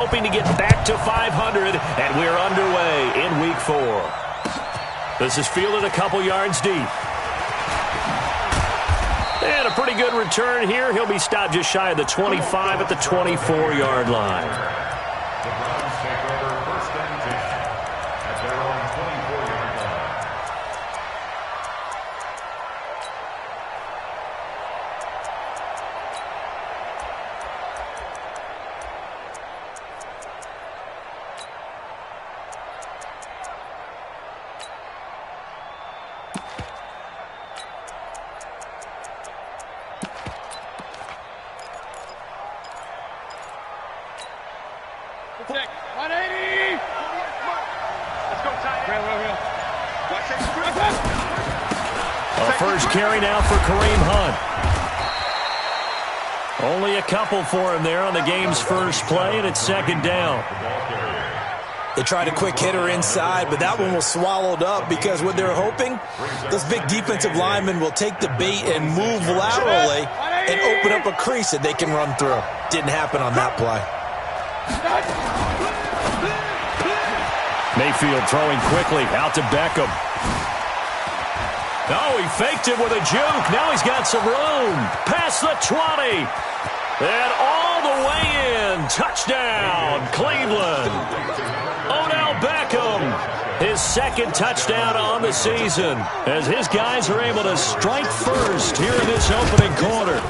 Hoping to get back to 500, and we're underway in Week 4. This is fielded a couple yards deep. And a pretty good return here. He'll be stopped just shy of the 25 at the 24-yard line. First carry now for Kareem Hunt. Only a couple for him there on the game's first play, and it's second down. They tried a quick hitter inside, but that one was swallowed up because what they're hoping, those big defensive linemen will take the bait and move laterally and open up a crease that they can run through. Didn't happen on that play. Mayfield throwing quickly out to Beckham. Oh, he faked it with a juke. Now he's got some room. Past the 20. And all the way in. Touchdown, Cleveland. Odell Beckham. His second touchdown on the season as his guys are able to strike first here in this opening quarter.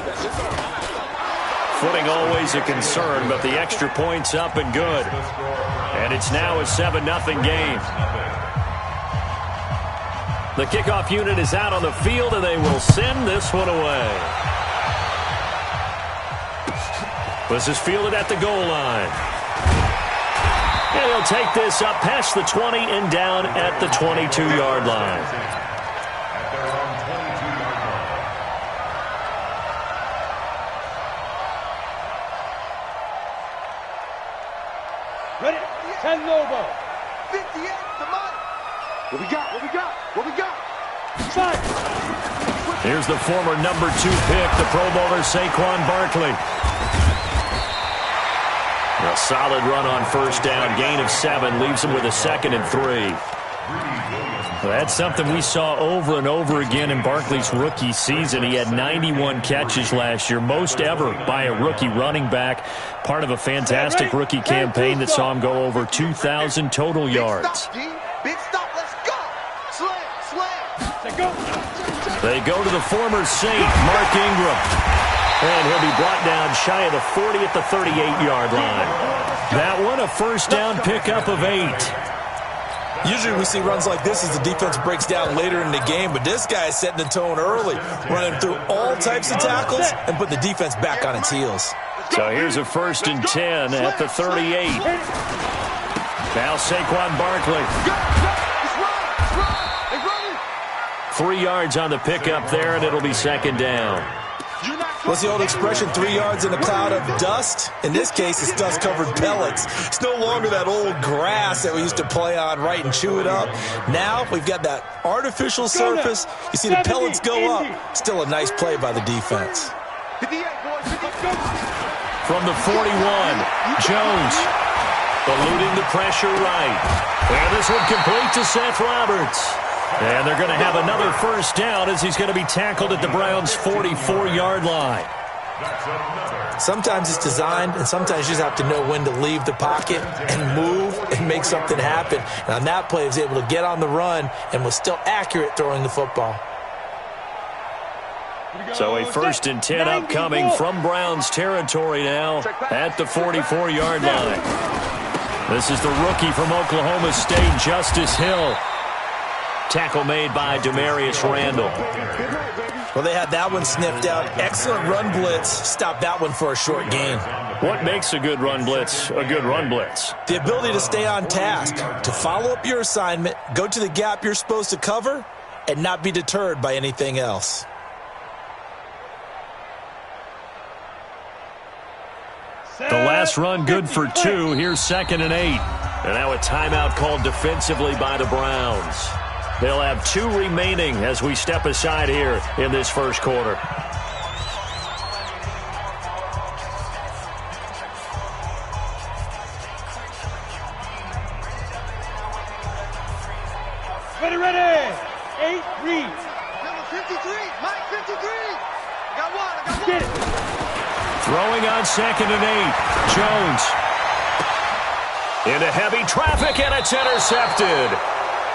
Footing always a concern, but the extra point's up and good. And it's now a 7-0 game. The kickoff unit is out on the field, and they will send this one away. This is fielded at the goal line. And he'll take this up past the 20 and down at the 22-yard line. Ready? 10 Lobo. 58, come on. What we got? What we got? What we got? Side. Here's the former number 2 pick, the Pro Bowler Saquon Barkley. A solid run on first down. Gain of 7 leaves him with a 2nd and 3. Well, that's something we saw over and over again in Barkley's rookie season. He had 91 catches last year, most ever by a rookie running back. Part of a fantastic rookie campaign that saw him go over 2,000 total yards. Big stop, let's go. Slam. They go to the former Saint, Mark Ingram. And he'll be brought down shy of the 40 at the 38-yard line. That one, a first down pickup of 8. Usually we see runs like this as the defense breaks down later in the game, but this guy is setting the tone early, running through all types of tackles and putting the defense back on its heels. So here's a 1st and 10 at the 38. Now Saquon Barkley. 3 yards on the pickup there, and it'll be 2nd down. What's the old expression, 3 yards in a cloud of dust? In this case, it's dust-covered pellets. It's no longer that old grass that we used to play on, right, and chew it up. Now we've got that artificial surface. You see the pellets go up. Still a nice play by the defense. From the 41, Jones eluding the pressure right. And this one complete to Seth Roberts. And they're going to have another first down as he's going to be tackled at the Browns' 44-yard line. Sometimes it's designed, and sometimes you just have to know when to leave the pocket and move and make something happen. And on that play, he was able to get on the run and was still accurate throwing the football. So a 1st and 10 upcoming from Browns territory now at the 44-yard line. This is the rookie from Oklahoma State, Justice Hill. Tackle made by Demarius Randall. Well, they had that one sniffed out. Excellent run blitz. Stopped that one for a short gain. What makes a good run blitz a good run blitz? The ability to stay on task, to follow up your assignment, go to the gap you're supposed to cover, and not be deterred by anything else. The last run good for 2. Here's 2nd and 8. And now a timeout called defensively by the Browns. They'll have 2 remaining as we step aside here in this first quarter. Ready. 8 reads. Number 53. Mike 53. I got one. Get it. Throwing on 2nd and 8. Jones. Into heavy traffic, and it's intercepted.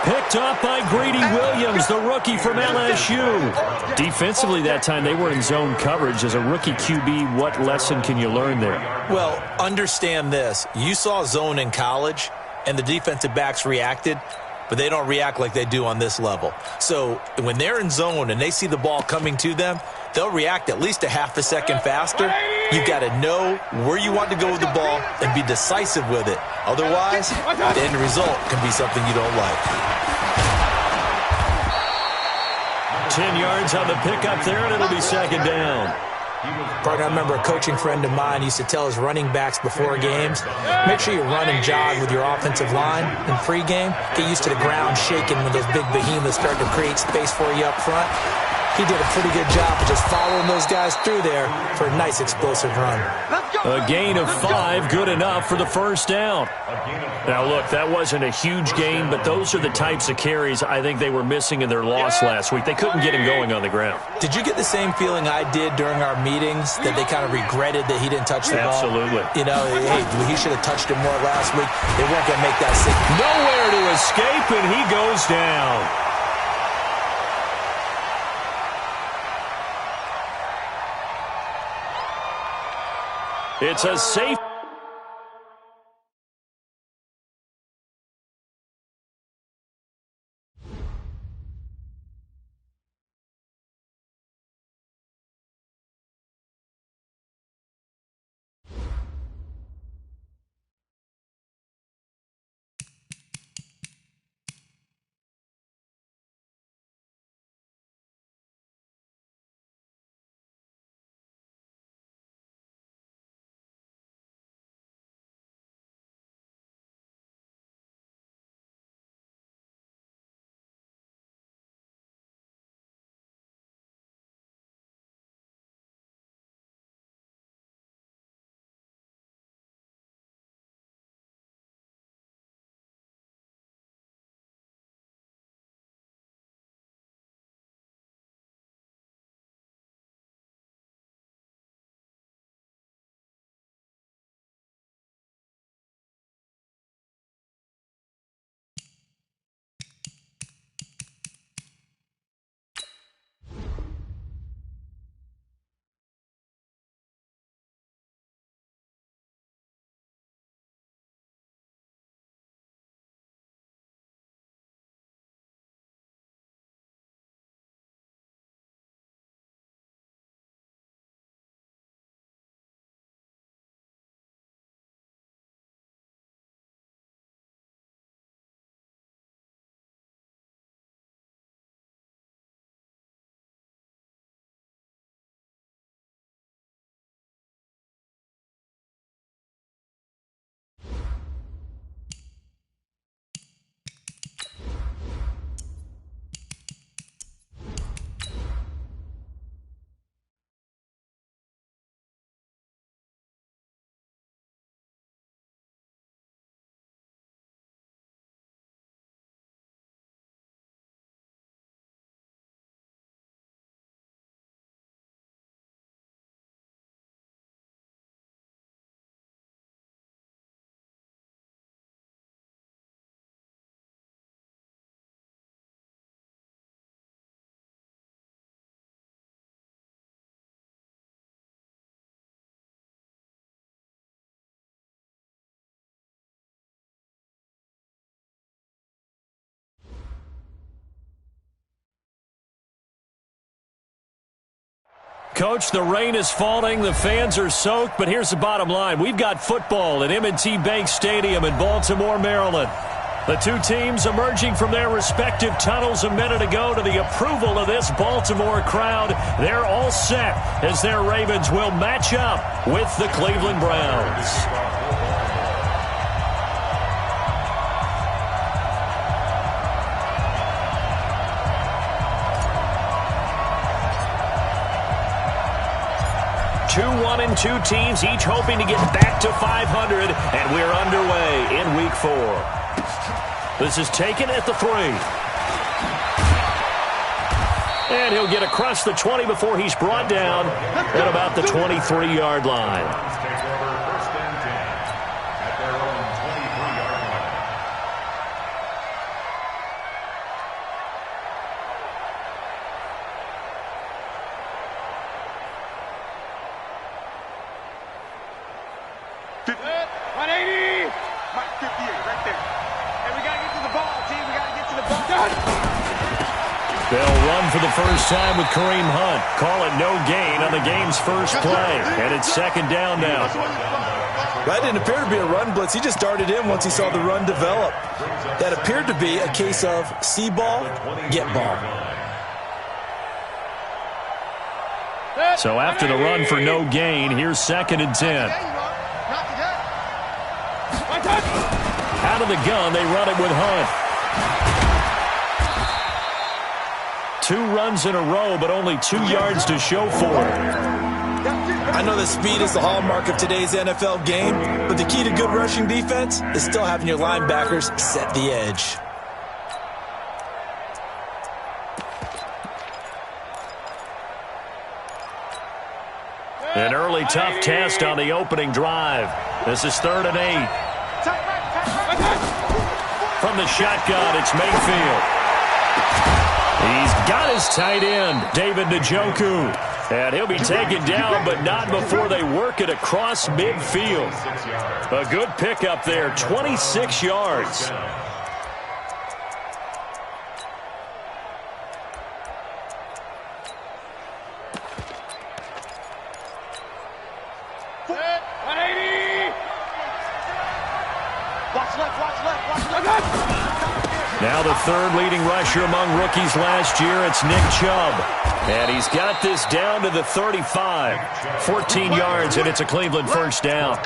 Picked up by Greedy Williams, the rookie from LSU. Defensively that time, they were in zone coverage. As a rookie QB, what lesson can you learn there? Well, understand this. You saw zone in college, and the defensive backs reacted, but they don't react like they do on this level. So when they're in zone and they see the ball coming to them, they'll react at least a half a second faster. You've got to know where you want to go with the ball and be decisive with it. Otherwise, the end result can be something you don't like. 10 yards on the pickup there, and it'll be 2nd down. Partner, I remember a coaching friend of mine used to tell his running backs before games, make sure you run and jog with your offensive line in pregame. Get used to the ground shaking when those big behemoths start to create space for you up front. He did a pretty good job of just following those guys through there for a nice explosive run. A gain of 5, good enough for the 1st down. Now, look, that wasn't a huge gain, but those are the types of carries I think they were missing in their loss last week. They couldn't get him going on the ground. Did you get the same feeling I did during our meetings, that they kind of regretted that he didn't touch the ball? Absolutely. You know, hey, he should have touched it more last week. They weren't going to make that sick. Nowhere to escape, and he goes down. It's a safe. Coach, the rain is falling, the fans are soaked, but here's the bottom line. We've got football at M&T Bank Stadium in Baltimore, Maryland. The two teams emerging from their respective tunnels a minute ago to the approval of this Baltimore crowd. They're all set as their Ravens will match up with the Cleveland Browns. Two 1-2 teams, each hoping to get back to 500, and we're underway in Week 4. This is taken at the 3. And he'll get across the 20 before he's brought down at about the 23-yard line. They'll run for the first time with Kareem Hunt. Call it no gain on the game's first play. And it's second down now. That didn't appear to be a run blitz. He just darted in once he saw the run develop. That appeared to be a case of see ball, get ball. So after the run for no gain, here's second and 10. Out of the gun, they run it with Hunt. 2 runs in a row, but only 2 yards to show for it. I know that speed is the hallmark of today's NFL game, but the key to good rushing defense is still having your linebackers set the edge. An early tough test on the opening drive. This is 3rd and 8. From the shotgun, it's Mayfield. He's got his tight end, David Njoku. And he'll be taken down, but not before they work it across midfield. A good pickup there, 26 yards. Now the 3rd leading rusher among rookies last year, it's Nick Chubb. And he's got this down to the 35. 14 yards, and it's a Cleveland first down.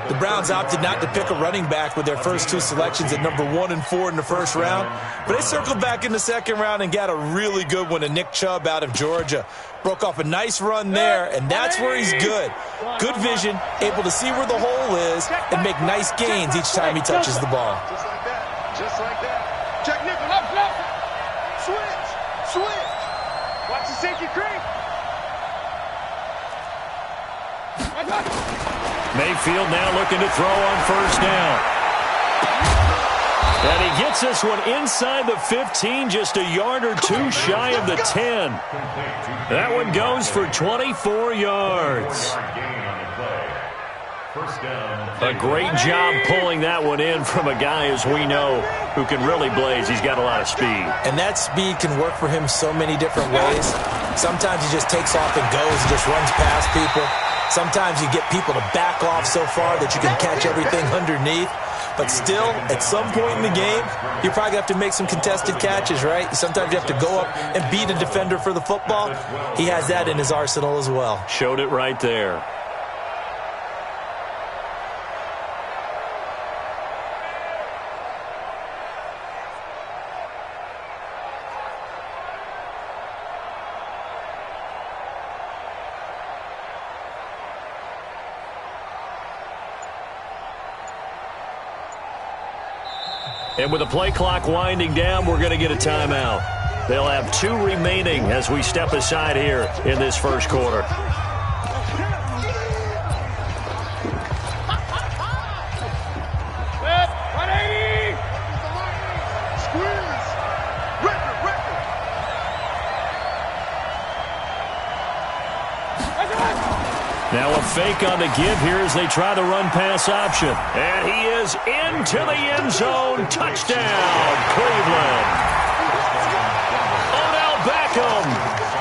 The Browns opted not to pick a running back with their first 2 selections at number 1 and 4 in the first round. But they circled back in the second round and got a really good one to Nick Chubb out of Georgia. Broke off a nice run there, and that's where he's good. Good vision, able to see where the hole is, and make nice gains each time he touches the ball. Just like that. Just like that. Check nickel, left. Switch. Watch the safety creep. Mayfield now looking to throw on first down. And he gets this one inside the 15, just a yard or 2 shy of the 10. That one goes for 24 yards. A great job pulling that one in from a guy, as we know, who can really blaze. He's got a lot of speed. And that speed can work for him so many different ways. Sometimes he just takes off and goes and just runs past people. Sometimes you get people to back off so far that you can catch everything underneath. But still, at some point in the game, you probably have to make some contested catches, right? Sometimes you have to go up and beat a defender for the football. He has that in his arsenal as well. Showed it right there. And with the play clock winding down, we're going to get a timeout. They'll have 2 remaining as we step aside here in this first quarter. Now a fake on the give here as they try the run-pass option. And he is into the end zone. Touchdown, Cleveland. Odell Beckham,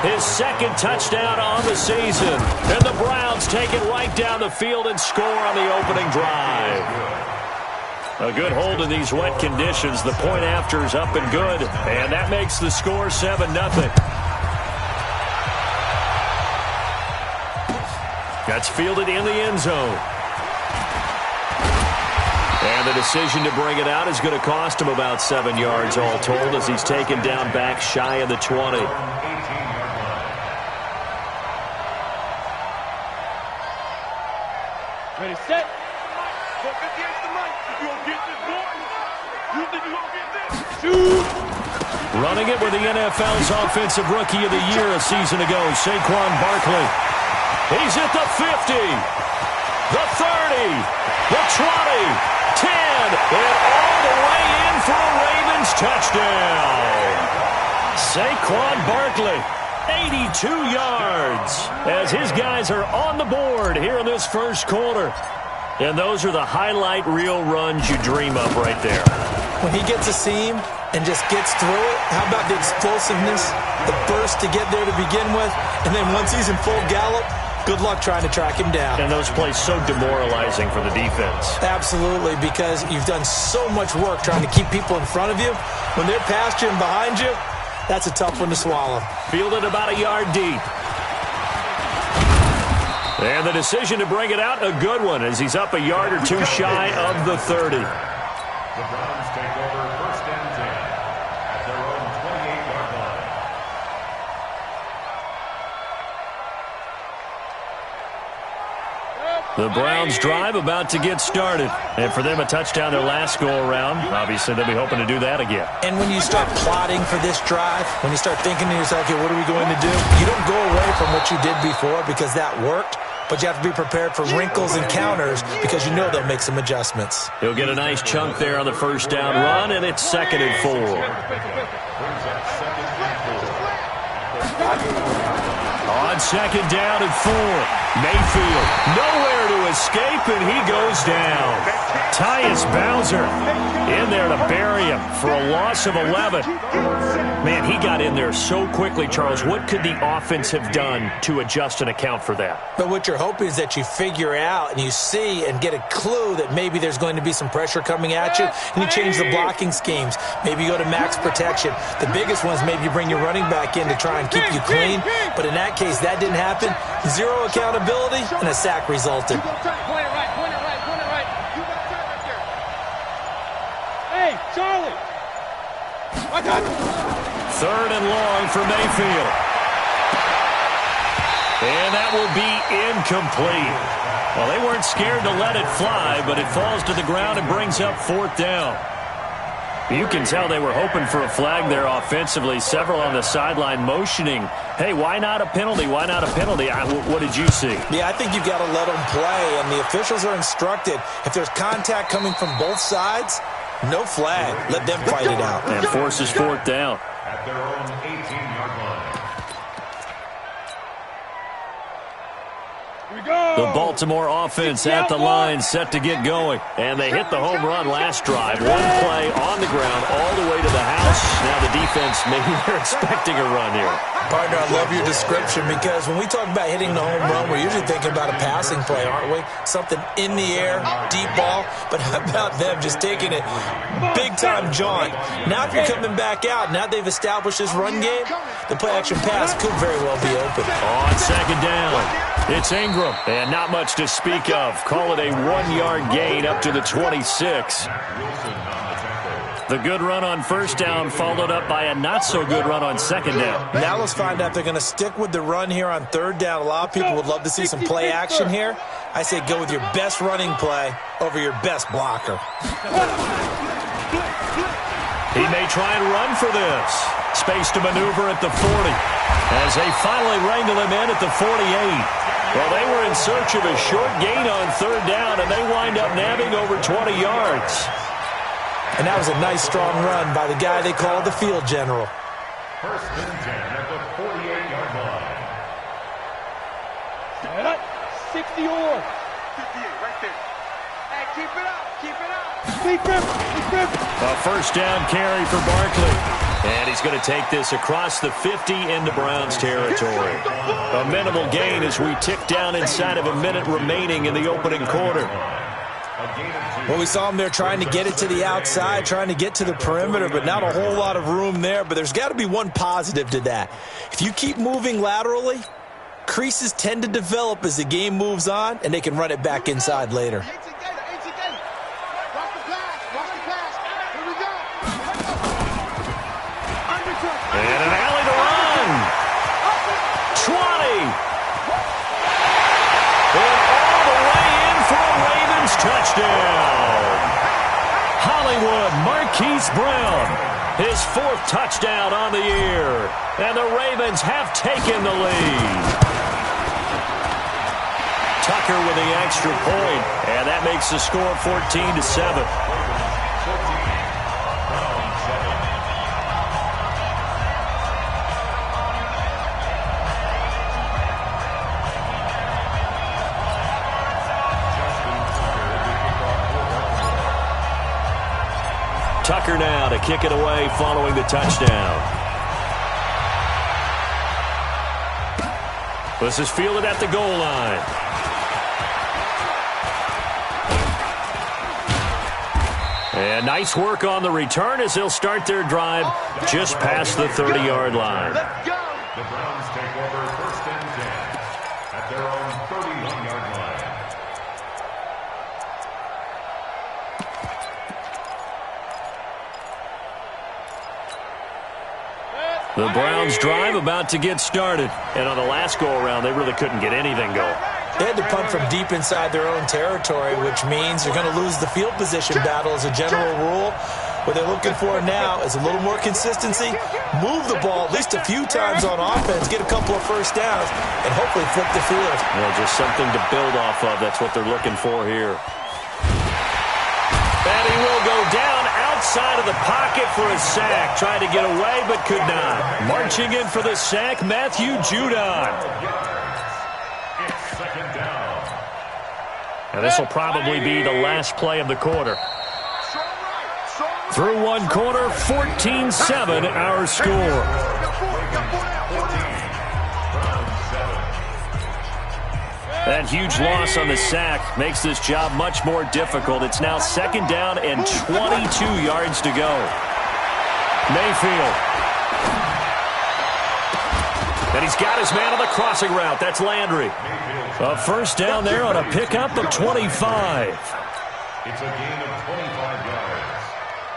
his 2nd touchdown on the season. And the Browns take it right down the field and score on the opening drive. A good hold in these wet conditions. The point after is up and good. And that makes the score 7-0. That's fielded in the end zone. And the decision to bring it out is going to cost him about 7 yards all told as he's taken down back shy of the 20. Ready, set. 458 the mic. If you don't get this, boy, you think you're going to get this? Shoot. Running it with the NFL's Offensive Rookie of the Year a season ago, Saquon Barkley. He's at the 50, the 30, the 20, 10, and all the way in for a Ravens touchdown. Saquon Barkley, 82 yards, as his guys are on the board here in this first quarter. And those are the highlight reel runs you dream of right there. When he gets a seam and just gets through it, how about the explosiveness, the burst to get there to begin with, and then once he's in full gallop, good luck trying to track him down. And those plays so demoralizing for the defense. Absolutely, because you've done so much work trying to keep people in front of you. When they're past you and behind you, that's a tough one to swallow. Fielded about a yard deep. And the decision to bring it out, a good one, as he's up a yard or two shy of the 30. The Browns take over first and 10 at their own 28-yard line. The Browns drive about to get started. And for them, a touchdown their last go-around. Obviously, they'll be hoping to do that again. And when you start plotting for this drive, when you start thinking to yourself, okay, what are we going to do? You don't go away from what you did before because that worked. But you have to be prepared for wrinkles and counters because you know they'll make some adjustments. He'll get a nice chunk there on the first down run, and it's 2nd and 4. On 2nd down and 4, Mayfield nowhere to escape, and he goes down. Tyus Bowser in there to bury him for a loss of 11. Man, he got in there so quickly, Charles. What could the offense have done to adjust and account for that? But what you're hoping is that you figure out and you see and get a clue that maybe there's going to be some pressure coming at you, and you change the blocking schemes. Maybe you go to max protection. The biggest one is maybe you bring your running back in to try and keep you clean. But in that case, that didn't happen. Zero accountability, and a sack resulted. Point it right. You got time right there. Hey, Charlie. I got it. 3rd and long for Mayfield. And that will be incomplete. Well, they weren't scared to let it fly, but it falls to the ground and brings up 4th down. You can tell they were hoping for a flag there offensively. Several on the sideline motioning, hey, why not a penalty? Why not a penalty? What did you see? Yeah, I think you've got to let them play, and the officials are instructed. If there's contact coming from both sides, no flag. Let them fight it out. And forces 4th down. At their own 18-yard line. The Baltimore offense at the line, set to get going. And they hit the home run last drive. One play on the ground all the way to the house. Now the defense, maybe they're expecting a run here. Partner, I love your description because when we talk about hitting the home run, we're usually thinking about a passing play, aren't we? Something in the air, deep ball. But how about them just taking it big-time jaunt? Now if you're coming back out, now they've established this run game, the play-action pass could very well be open. On 2nd down, it's Ingram. And not much to speak of. Call it a 1-yard gain up to the 26. The good run on 1st down followed up by a not-so-good run on 2nd down. Now let's find out if they're going to stick with the run here on 3rd down. A lot of people would love to see some play action here. I say go with your best running play over your best blocker. He may try and run for this. Space to maneuver at the 40 as they finally wrangle him in at the 48. Well, they were in search of a short gain on 3rd down, and they wind up nabbing over 20 yards. And that was a nice, strong run by the guy they call the field general. 1st and 10 at the 48-yard line. Set up. 60 or 58 right there. Hey, keep it up. Keep it up. A 1st down carry for Barkley. And he's going to take this across the 50 into Browns territory. A minimal gain as we tick down inside of a minute remaining in the opening quarter. Well, we saw him there trying to get it to the outside, trying to get to the perimeter, but not a whole lot of room there. But there's got to be one positive to that. If you keep moving laterally, creases tend to develop as the game moves on, and they can run it back inside later. And an alley to run. 20. And all the way in for a Ravens touchdown. Hollywood Marquise Brown His 4th touchdown on the year. And the Ravens have taken the lead. Tucker with the extra point, and that makes the score 14-7. Tucker now to kick it away following the touchdown. This is fielded at the goal line. And nice work on the return as they'll start their drive just past the 30-yard line. The Browns take over 1st and 10 at their own 31-yard line. The Browns drive about to get started. And on the last go-around, they really couldn't get anything going. They had to punt from deep inside their own territory, which means they're going to lose the field position battle as a general rule. What they're looking for now is a little more consistency, move the ball at least a few times on offense, get a couple of first downs, and hopefully flip the field. Well, just something to build off of. That's what they're looking for here. And he will go down outside of the pocket for a sack. Tried to get away, but could not. Marching in for the sack, Matthew Judon. It's 2nd down. And this will probably be the last play of the quarter. Through one quarter, 14-7 our score. That huge loss on the sack makes this job much more difficult. It's now 2nd down and 22 yards to go. Mayfield. And he's got his man on the crossing route. That's Landry. A 1st down there on a pickup of 25. It's a gain of 25 yards.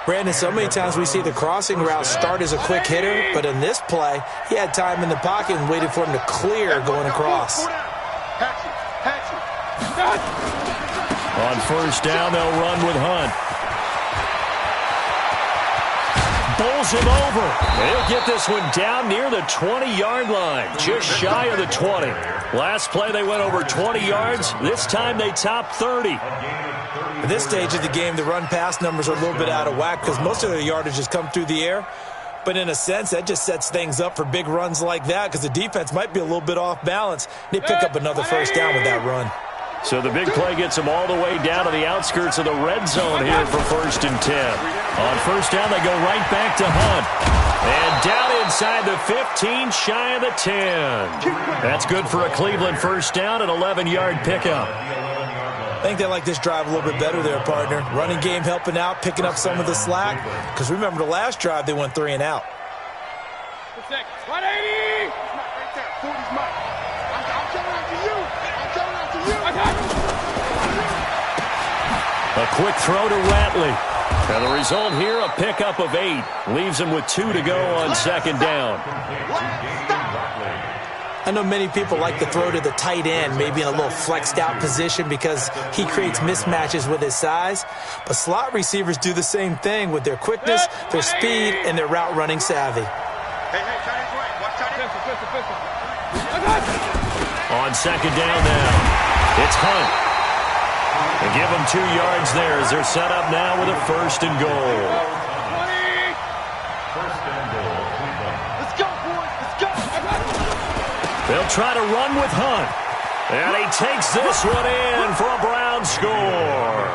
Brandon, so many times we see the crossing route start as a quick hitter, but in this play, he had time in the pocket and waited for him to clear going across. On 1st down, they'll run with Hunt. Bowls him over. They'll get this one down near the 20-yard line, just shy of the 20. Last play, they went over 20 yards. This time, they topped 30. At this stage of the game, the run-pass numbers are a little bit out of whack because most of their yardage has come through the air. But in a sense, that just sets things up for big runs like that because the defense might be a little bit off balance. They pick up another 1st down with that run. So the big play gets them all the way down to the outskirts of the red zone here for 1st and 10. On 1st down, they go right back to Hunt. And down inside the 15, shy of the 10. That's good for a Cleveland 1st down, an 11-yard pickup. I think they like this drive a little bit better there, partner. Running game helping out, picking up some of the slack. Because remember, the last drive, they went 3 and out. 180! Right there, 40's mine. I'm coming after you. I'm coming after you. I got you. A quick throw to Ratley. And the result here, a pickup of 8. Leaves him with 2 to go on 2nd down. I know many people like to throw to the tight end, maybe in a little flexed out position because he creates mismatches with his size. But slot receivers do the same thing with their quickness, their speed, and their route running savvy. On 2nd down now, it's Hunt. They give him 2 yards there as they're set up now with a 1st and goal. They'll try to run with Hunt. And he takes this one in for a Brown score.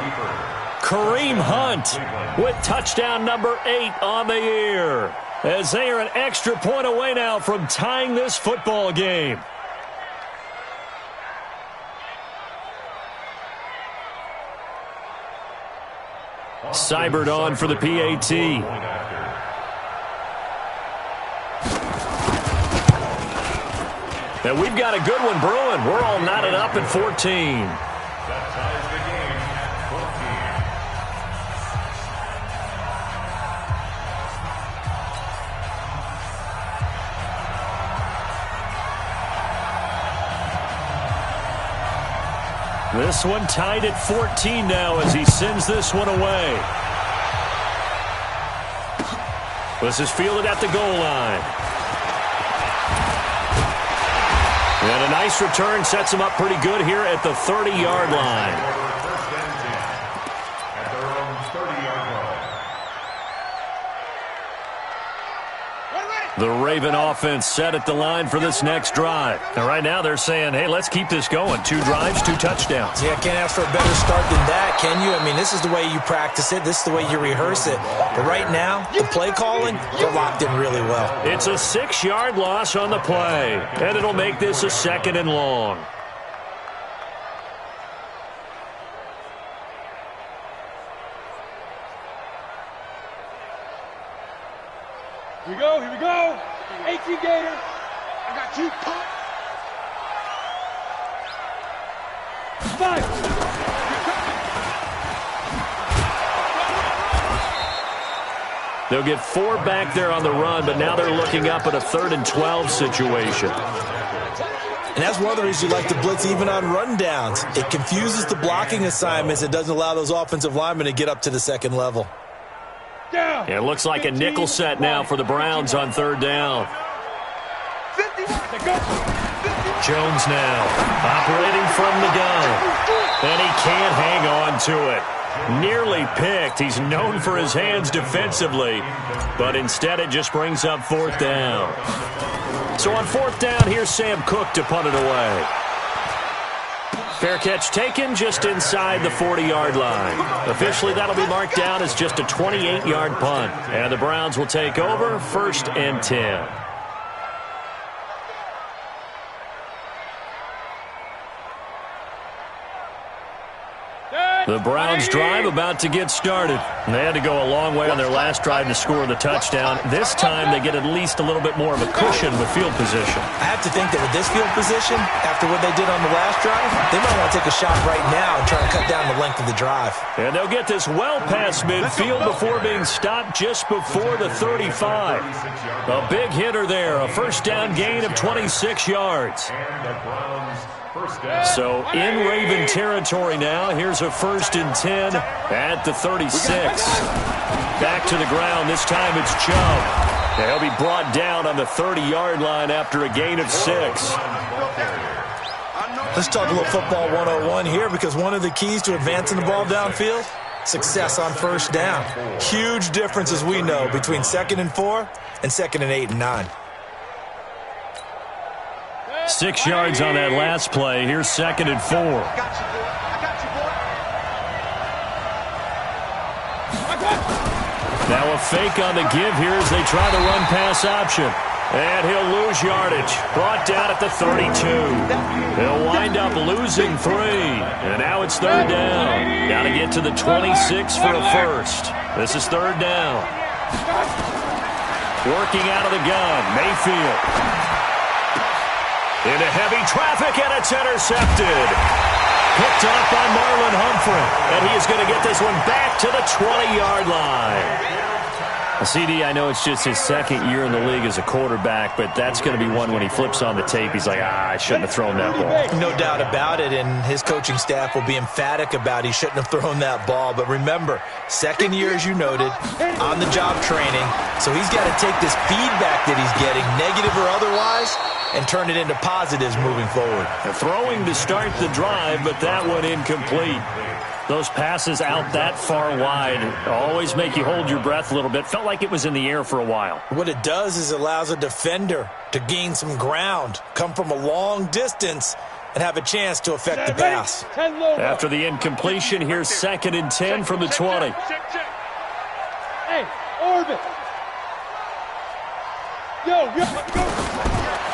Kareem Hunt with touchdown number 8 on the year. As they are an extra point away now from tying this football game. Seibert on for the PAT. And we've got a good one brewing. We're all knotted up at 14. That ties the game at 14. This one tied at 14 now as he sends this one away. This is fielded at the goal line. And a nice return sets him up pretty good here at the 30-yard line. First and 10 at their own 30-yard line. The Raven offense set at the line for this next drive. And right now they're saying, hey, let's keep this going. 2 drives, 2 touchdowns. Yeah, can't ask for a better start than that, can you? I mean, this is the way you practice it. This is the way you rehearse it. But right now, the play calling, they're locked in really well. It's a 6-yard loss on the play. And it'll make this a 2nd and long. Here we go, here we go. 18 Gator. I got you. Punt. 5. They'll get 4 back there on the run, but now they're looking up at a 3rd and 12 situation. And that's one of the reasons you like to blitz even on rundowns. It confuses the blocking assignments. It doesn't allow those offensive linemen to get up to the 2nd level. Down. It looks like a nickel set now for the Browns on 3rd down. 50. Jones now operating from the gun. And he can't hang on to it. Nearly picked. He's known for his hands defensively, but instead it just brings up 4th down. So on 4th down, here's Sam Cook to punt it away. Fair catch taken just inside the 40-yard line. Officially, that'll be marked down as just a 28-yard punt. And the Browns will take over 1st and 10. The Browns drive about to get started. They had to go a long way on their last drive to score the touchdown. This time they get at least a little bit more of a cushion with field position. I have to think that with this field position, after what they did on the last drive, they might want to take a shot right now and try to cut down the length of the drive. And they'll get this well past midfield before being stopped just before the 35. A big hitter there, a 1st down gain of 26 yards. And the Browns first down. So in Raven territory now, here's a 1st and 10 at the 36. Back to the ground, this time it's Chubb. And he'll be brought down on the 30-yard line after a gain of 6. Let's talk a little football 101 here, because one of the keys to advancing the ball downfield, success on 1st down. Huge difference, as we know, between 2nd and 4 and 2nd and 8 and 9. 6 yards on that last play. Here's 2nd and 4. Now a fake on the give here as they try the run-pass option. And he'll lose yardage. Brought down at the 32. He'll wind up losing 3. And now it's 3rd down. Got to get to the 26 for a 1st. This is 3rd down. Working out of the gun, Mayfield. Into heavy traffic, and it's intercepted. Picked up by Marlon Humphrey. And he is going to get this one back to the 20-yard line. CD, I know it's just his 2nd year in the league as a quarterback, but that's going to be one when he flips on the tape, he's like, I shouldn't have thrown that ball. No doubt about it, and his coaching staff will be emphatic about he shouldn't have thrown that ball. But remember, 2nd year, as you noted, on-the-job training, so he's got to take this feedback that he's getting, negative or otherwise, and turn it into positives moving forward. Throwing to start the drive, but that one incomplete. Those passes out that far wide always make you hold your breath a little bit. Felt like it was in the air for a while. What it does is it allows a defender to gain some ground, come from a long distance, and have a chance to affect the pass. After the incompletion, here's 2nd and 10 from the 20. Hey, orbit. Yo.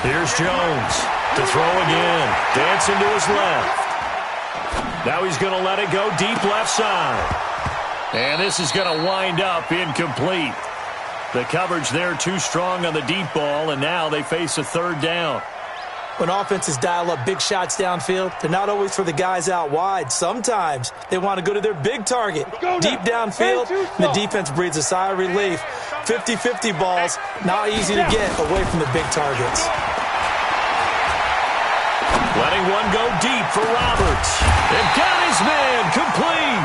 Here's Jones to throw again. Dancing to his left. Now he's going to let it go deep left side. And this is going to wind up incomplete. The coverage there too strong on the deep ball, and now they face a 3rd down. When offenses dial up big shots downfield, they're not always for the guys out wide. Sometimes they want to go to their big target, deep downfield, and the defense breathes a sigh of relief. 50-50 balls, not easy to get away from the big targets. Letting one go deep for Roberts. And got his man complete.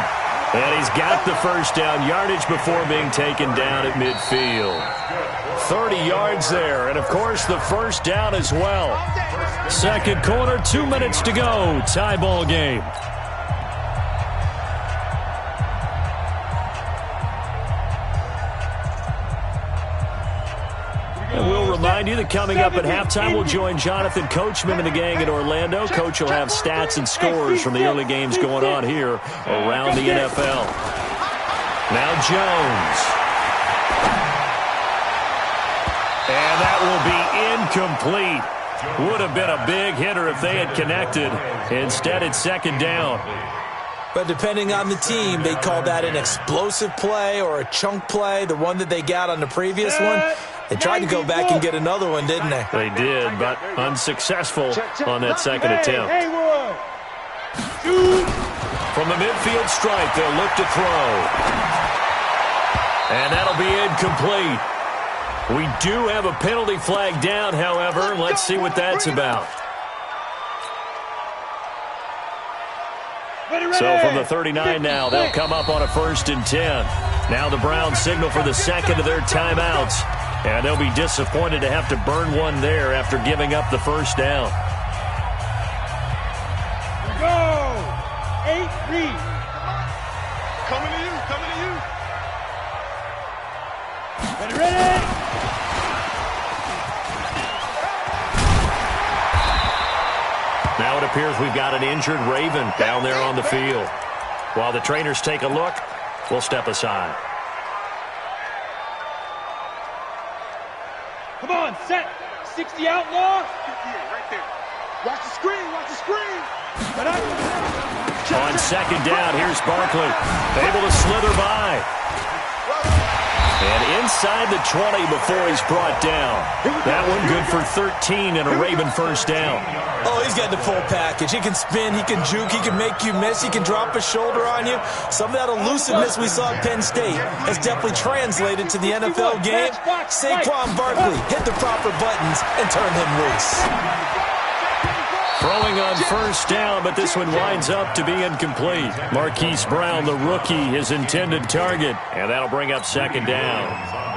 And he's got the first down, yardage before being taken down at midfield. 30 yards there, and of course the first down as well. Second quarter, 2 minutes to go. Tie ball game. And we'll remind you that coming up at halftime, we'll join Jonathan Coachman and the gang in Orlando. Coach will have stats and scores from the early games going on here around the NFL. Now Jones. And that will be incomplete. Would have been a big hitter if they had connected. Instead, it's second down. But depending on the team, they call that an explosive play or a chunk play, the one that they got on the previous one. They tried to go back and get another one, didn't they? They did, but unsuccessful on that second attempt. From the midfield stripe, they'll look to throw. And that'll be incomplete. We do have a penalty flag down, however. Let's see what that's about. So from the 39 now, they'll come up on a 1st and 10. Now the Browns signal for the second of their timeouts. And they'll be disappointed to have to burn one there after giving up the first down. Go! 8-3. Coming to you, coming to you. Ready? Now it appears we've got an injured Raven down there on the field. While the trainers take a look, we'll step aside. Come on, set. 60 outlaw. Right there. Watch the screen, watch the screen. On second down, here's Barkley. Able to slither by. And inside the 20 before he's brought down. That one good for 13 and a Raven first down. Oh, he's got the full package. He can spin, he can juke, he can make you miss, he can drop a shoulder on you. Some of that elusiveness we saw at Penn State has definitely translated to the NFL game. Saquon Barkley hit the proper buttons and turn him loose. Throwing on first down, but this one winds up to be incomplete. Marquise Brown, the rookie, his intended target, and that'll bring up second down.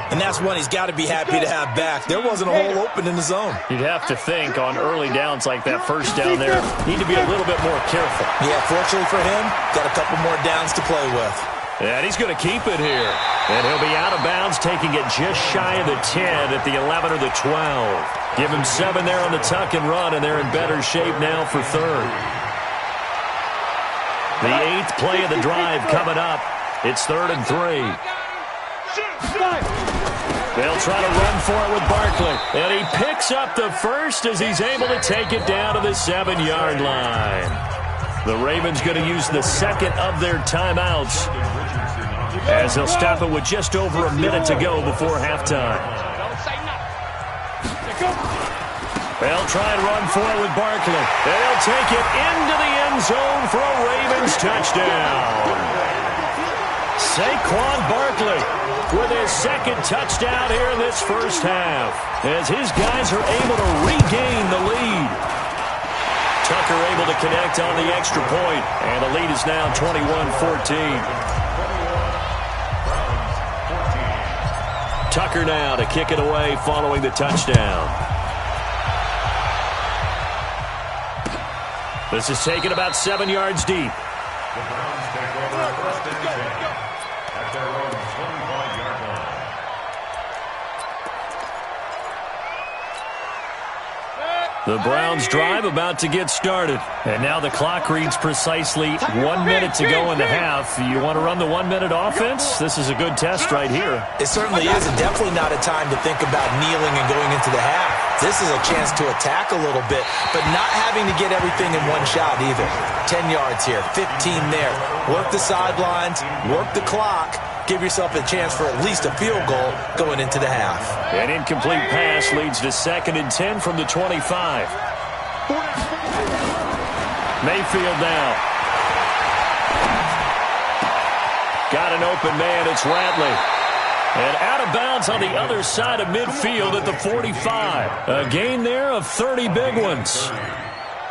And that's one he's got to be happy to have back. There wasn't a hole open in the zone. You'd have to think on early downs like that first down there, need to be a little bit more careful. Yeah, fortunately for him, got a couple more downs to play with. And he's going to keep it here. And he'll be out of bounds, taking it just shy of the 10 at the 11 or the 12. Give him 7 there on the tuck and run, and they're in better shape now for third. The 8th play of the drive coming up. It's 3rd and 3. They'll try to run for it with Barkley. And he picks up the first as he's able to take it down to the 7-yard line. The Ravens going to use the second of their timeouts as they'll stop it with just over a minute to go before halftime. They'll try and run for it with Barkley. They'll take it into the end zone for a Ravens touchdown. Saquon Barkley with his second touchdown here in this first half as his guys are able to regain the lead. Tucker able to connect on the extra point, and the lead is now 21-14. Tucker now to kick it away following the touchdown. This is taken about 7 yards deep. The Browns take over 1st and 10 at their own 25-yard line. The Browns drive about to get started. And now the clock reads precisely 1 minute to go in the half. You want to run the 1 minute offense? This is a good test right here. It certainly is, and definitely not a time to think about kneeling and going into the half. This is a chance to attack a little bit, but not having to get everything in one shot either. 10 yards here, 15 there. Work the sidelines, work the clock. Give yourself a chance for at least a field goal going into the half. An incomplete pass leads to 2nd and 10 from the 25. Mayfield now. Got an open man. It's Radley. And out of bounds on the other side of midfield at the 45. A gain there of 30 big ones.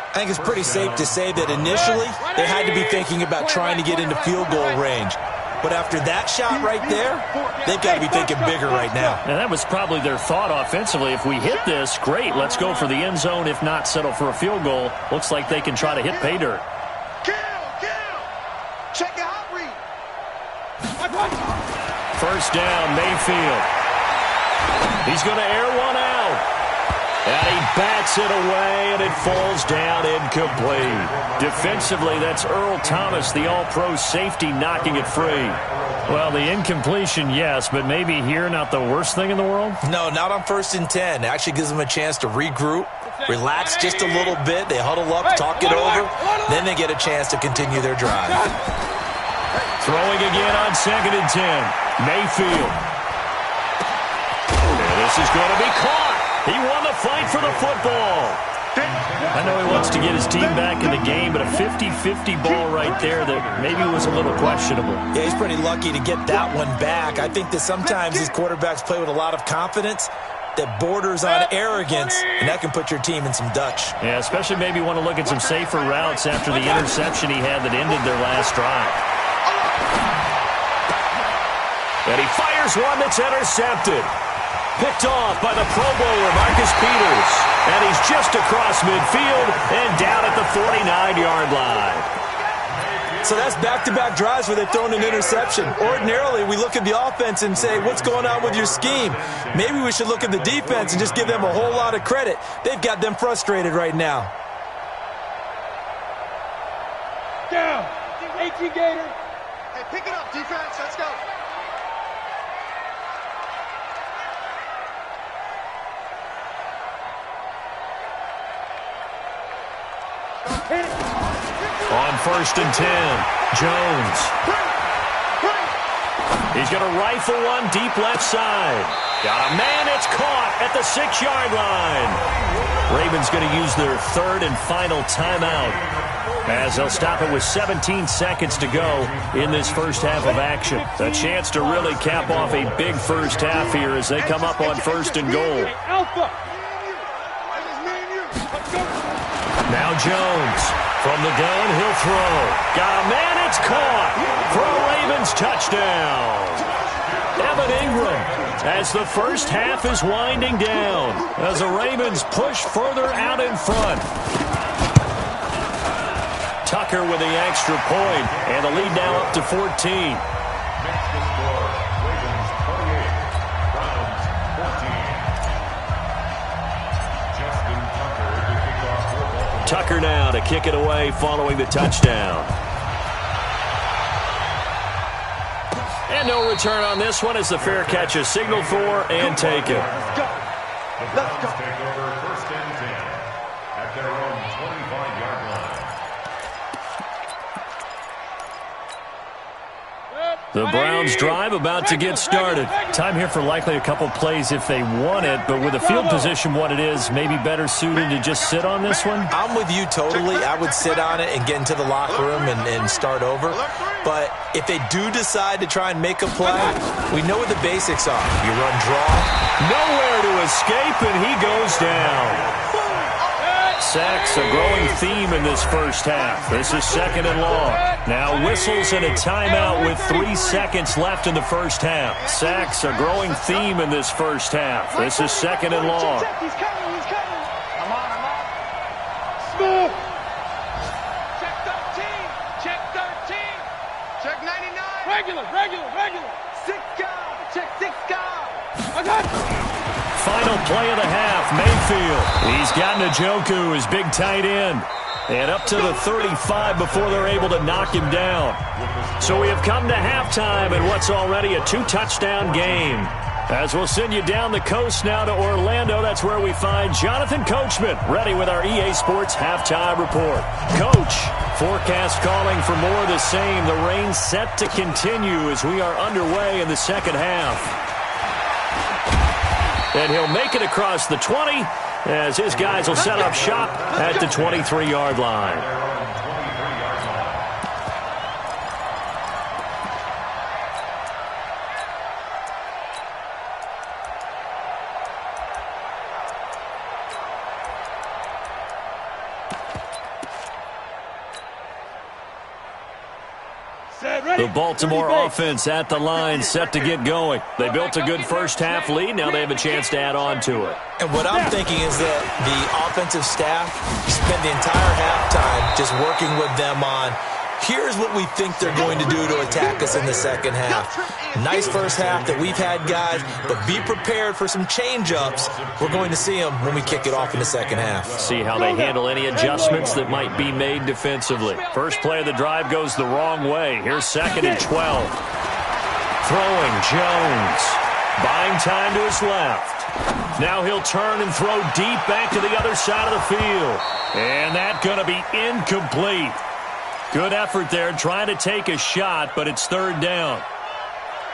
I think it's pretty safe to say that initially they had to be thinking about trying to get into field goal range. But after that shot right there, they've got to be thinking bigger right now. And that was probably their thought offensively. If we hit this, great, let's go for the end zone. If not, settle for a field goal. Looks like they can try to hit pay dirt. Check it out, read. First down, Mayfield. He's going to air one out. And he bats it away, and it falls down incomplete. Defensively, that's Earl Thomas, the all-pro safety, knocking it free. Well, the incompletion, yes, but maybe here not the worst thing in the world? No, not on 1st and 10. It actually gives them a chance to regroup, relax just a little bit. They huddle up, talk it over. Then they get a chance to continue their drive. Throwing again on 2nd and 10. Mayfield. And this is going to be caught. He won the fight for the football. I know he wants to get his team back in the game, but a 50-50 ball right there that maybe was a little questionable. Yeah, he's pretty lucky to get that one back. I think that sometimes these quarterbacks play with a lot of confidence that borders on arrogance, and that can put your team in some Dutch. Yeah, especially maybe want to look at some safer routes after the interception he had that ended their last drive. And he fires one that's intercepted. Picked off by the Pro Bowler, Marcus Peters. And he's just across midfield and down at the 49-yard line. So that's back-to-back drives where they've thrown an interception. Ordinarily, we look at the offense and say, what's going on with your scheme? Maybe we should look at the defense and just give them a whole lot of credit. They've got them frustrated right now. Down. 18 Gator. Hey, pick it up, defense. Let's go. On 1st and 10, Jones. He's going to rifle one deep left side. Got a man, it's caught at the 6-yard line. Ravens going to use their 3rd and final timeout as they'll stop it with 17 seconds to go in this first half of action. A chance to really cap off a big first half here as they come up on 1st and goal. Now Jones from the gun, he'll throw. Got a man, it's caught for a Ravens touchdown. Evan Ingram as the first half is winding down as the Ravens push further out in front. Tucker with the extra point, and the lead now up to 14. Tucker now to kick it away following the touchdown. And no return on this one as the fair catch is signaled for and taken. Let's go. Take over 1st and 10 at their own 25-yard line. The Browns drive about to get started. Time here for likely a couple plays if they want it, but with the field position what it is, maybe better suited to just sit on this one? I'm with you totally. I would sit on it and get into the locker room and start over. But if they do decide to try and make a play, we know what the basics are. You run draw. Nowhere to escape, and he goes down. Sacks, a growing theme in this first half. This is 2nd and long. Now whistles and a timeout with 3 seconds left in the first half. Sacks, a growing theme in this first half. This is 2nd and long. He's coming. He's coming. I'm on. Smooth. Check 13. Check 13. Check 99. Regular. 6 guard. Check 6 guard. I got it. Final play of the half, Mayfield. He's got Njoku, his big tight end. And up to the 35 before they're able to knock him down. So we have come to halftime in what's already a 2-touchdown game. As we'll send you down the coast now to Orlando, that's where we find Jonathan Coachman, ready with our EA Sports Halftime Report. Coach, forecast calling for more of the same. The rain set to continue as we are underway in the second half. And he'll make it across the 20 as his guys will set up shop at the 23-yard line. Baltimore offense at the line, set to get going. They built a good first-half lead. Now they have a chance to add on to it. And what I'm thinking is that the offensive staff spent the entire halftime just working with them on, here's what we think they're going to do to attack us in the second half. Nice first half that we've had, guys, but be prepared for some change-ups. We're going to see them when we kick it off in the second half. See how they handle any adjustments that might be made defensively. First play of the drive goes the wrong way. Here's 2nd and 12. Throwing, Jones. Buying time to his left. Now he'll turn and throw deep back to the other side of the field. And that's going to be incomplete. Good effort there, trying to take a shot, but it's 3rd down.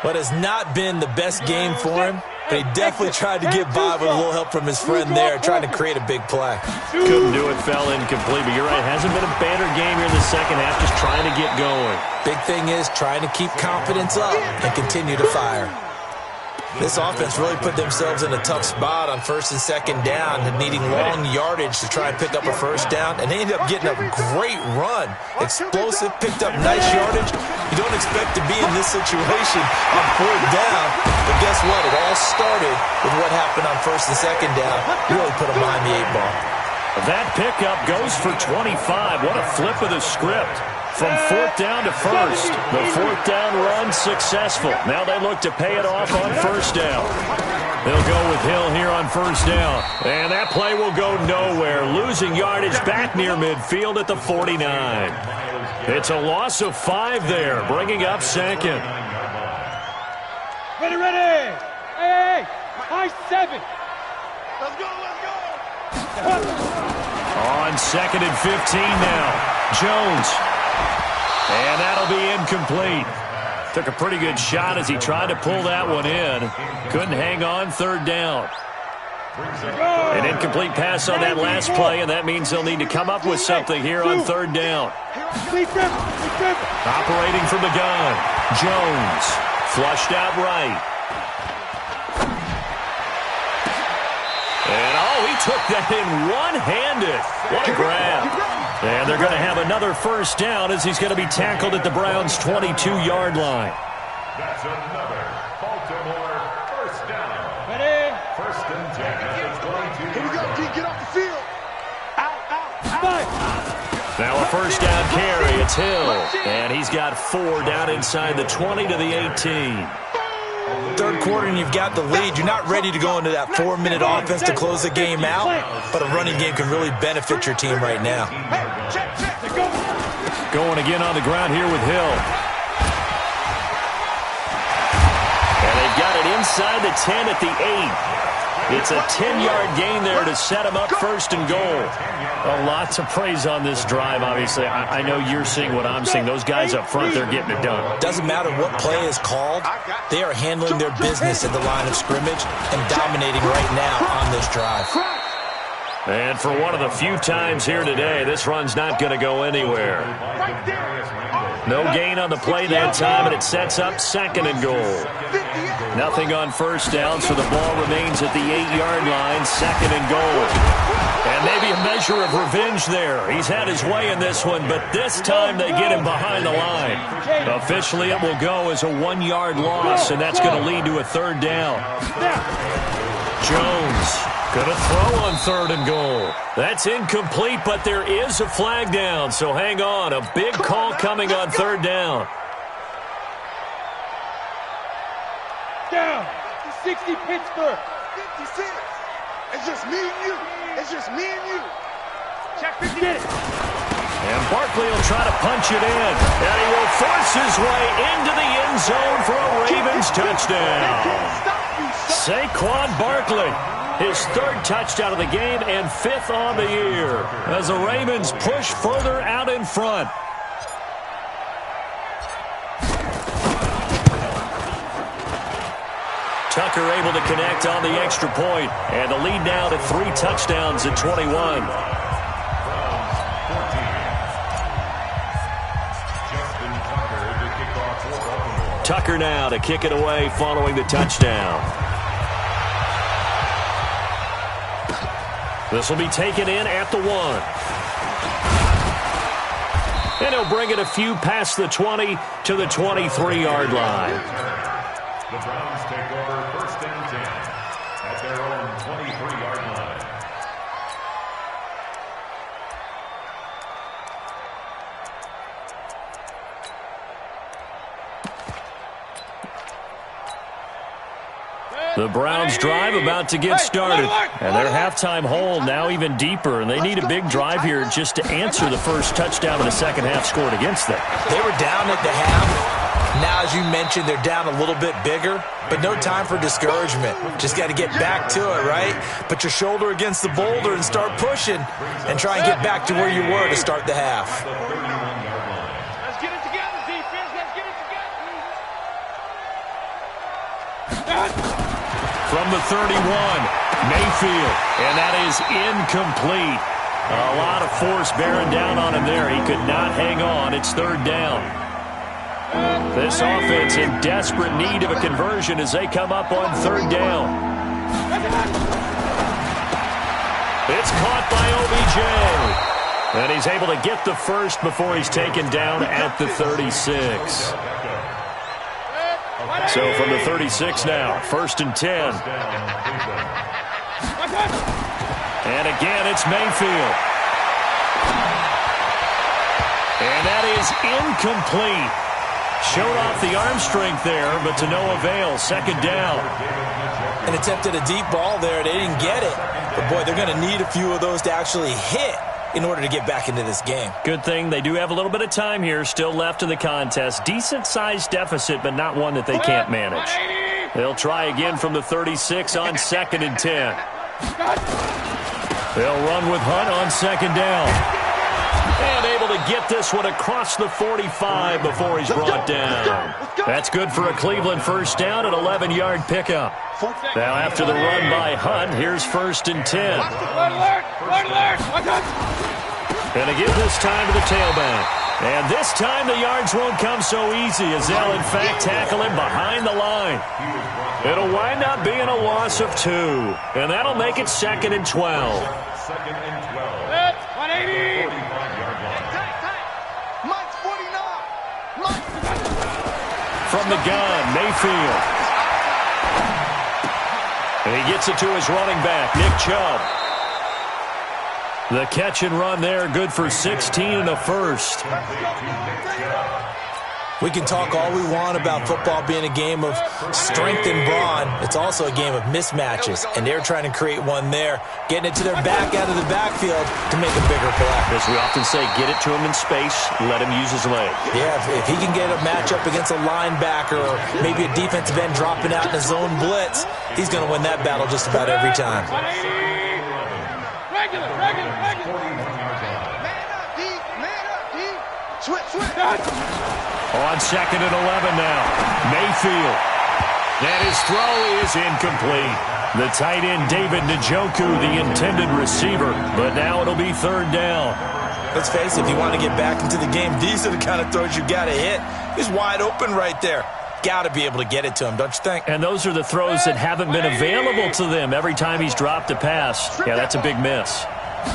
What has not been the best game for him, but he definitely tried to get by with a little help from his friend there, trying to create a big play. Couldn't do it, fell incomplete, but you're right, hasn't been a better game here in the second half, just trying to get going. Big thing is trying to keep confidence up and continue to fire. This offense really put themselves in a tough spot on 1st and 2nd down, needing long yardage to try and pick up a first down, and they ended up getting a great run. Explosive, picked up nice yardage. You don't expect to be in this situation on 4th down, but guess what? It all started with what happened on 1st and 2nd down. Really put them behind the 8-ball. That pickup goes for 25. What a flip of the script. From 4th down to 1st. The 4th down run successful. Now they look to pay it off on 1st down. They'll go with Hill here on 1st down. And that play will go nowhere. Losing yardage back near midfield at the 49. It's a loss of 5 there, bringing up 2nd. Ready, ready. Hey, high 7. Let's go, let's go. On 2nd and 15 now. Jones. And that'll be incomplete. Took a pretty good shot as he tried to pull that one in. Couldn't hang on, 3rd down. An incomplete pass on that last play, and that means they'll need to come up with something here on 3rd down. Operating from the gun. Jones. Flushed out right. And, he took that in one-handed. What a grab. And they're going to have another first down as he's going to be tackled at the Browns' 22-yard line. That's another Baltimore first down. Ready? 1st and 10 at the 22. Here we go, D. Get off the field. Out, out. Now a first down carry. It's Hill. And he's got 4 down inside the 20 to the 18. 3rd quarter and you've got the lead. You're not ready to go into that 4-minute offense to close the game out, but a running game can really benefit your team right now. Going again on the ground here with Hill. And they've got it inside the 10 at the 8. It's a 10-yard gain there to set him up 1st and goal. Well, lots of praise on this drive, obviously. I know you're seeing what I'm seeing. Those guys up front, they're getting it done. Doesn't matter what play is called. They are handling their business at the line of scrimmage and dominating right now on this drive. And for one of the few times here today, this run's not going to go anywhere. No gain on the play that time, and it sets up 2nd and goal. Nothing on 1st down, so the ball remains at the 8-yard line, 2nd and goal. And maybe a measure of revenge there. He's had his way in this one, but this time they get him behind the line. Officially, it will go as a 1-yard loss, and that's going to lead to a 3rd down. Jones going to throw on 3rd and goal. That's incomplete, but there is a flag down, so hang on. A big call coming on 3rd down. Down. 60 Pittsburgh. 56. It's just me and you. It's just me and you. Check 50. Get it. And Barkley will try to punch it in. And he will force his way into the end zone for a Ravens touchdown. Saquon Barkley, his 3rd touchdown of the game and 5th on the year as the Ravens push further out in front. Tucker able to connect on the extra point, and the lead now to 3 touchdowns at 21. Tucker now to kick it away following the touchdown. This will be taken in at the 1. And he'll bring it a few past the 20 to the 23-yard line. The Browns take over first and 10 at their own 23-yard line. The Browns drive about to get started. And their halftime hole now even deeper. And they need a big drive here just to answer the first touchdown of the second half scored against them. They were down at the half. Now, as you mentioned, they're down a little bit bigger. But no time for discouragement. Just got to get back to it, right? Put your shoulder against the boulder and start pushing. And try and get back to where you were to start the half. Let's get it together, defense. Let's get it together. From the 31, Mayfield, and that is incomplete. A lot of force bearing down on him there. He could not hang on. It's third down. This offense in desperate need of a conversion as they come up on third down. It's caught by OBJ. And he's able to get the first before he's taken down at the 36. So from the 36 now, first and 10. And again, it's Mayfield. And that is incomplete. Showed off the arm strength there, but to no avail. Second down. And attempted a deep ball there. They didn't get it. But, boy, they're going to need a few of those to actually hit in order to get back into this game. Good thing they do have a little bit of time here still left in the contest. Decent-sized deficit, but not one that they can't manage. They'll try again from the 36 on second and 10. They'll run with Hunt on second down. And able to get this one across the 45 before he's brought down. That's good for a Cleveland first down, an 11-yard pickup. Now after the run by Hunt, here's first and 10. And again this time to the tailback. And this time the yards won't come so easy as they'll in fact tackle him behind the line. It'll wind up being a loss of 2. And that'll make it second and 12. Second and 12. 180. 45-yard line. Mike's 49. From the gun, Mayfield. And he gets it to his running back, Nick Chubb. The catch and run there, good for 16 and a first. We can talk all we want about football being a game of strength and brawn. It's also a game of mismatches, and they're trying to create one there, getting it to their back out of the backfield to make a bigger play. As we often say, get it to him in space, let him use his leg. Yeah, if he can get a matchup against a linebacker or maybe a defensive end dropping out in his zone blitz, he's going to win that battle just about every time. Regular. Man up, D. Switch. On second and 11 now, Mayfield. And his throw is incomplete. The tight end, David Njoku, the intended receiver. But now it'll be third down. Let's face it, if you want to get back into the game, these are the kind of throws you got to hit. He's wide open right there. Got to be able to get it to him, don't you think? And those are the throws that haven't been available to them every time he's dropped a pass. Yeah, that's a big miss.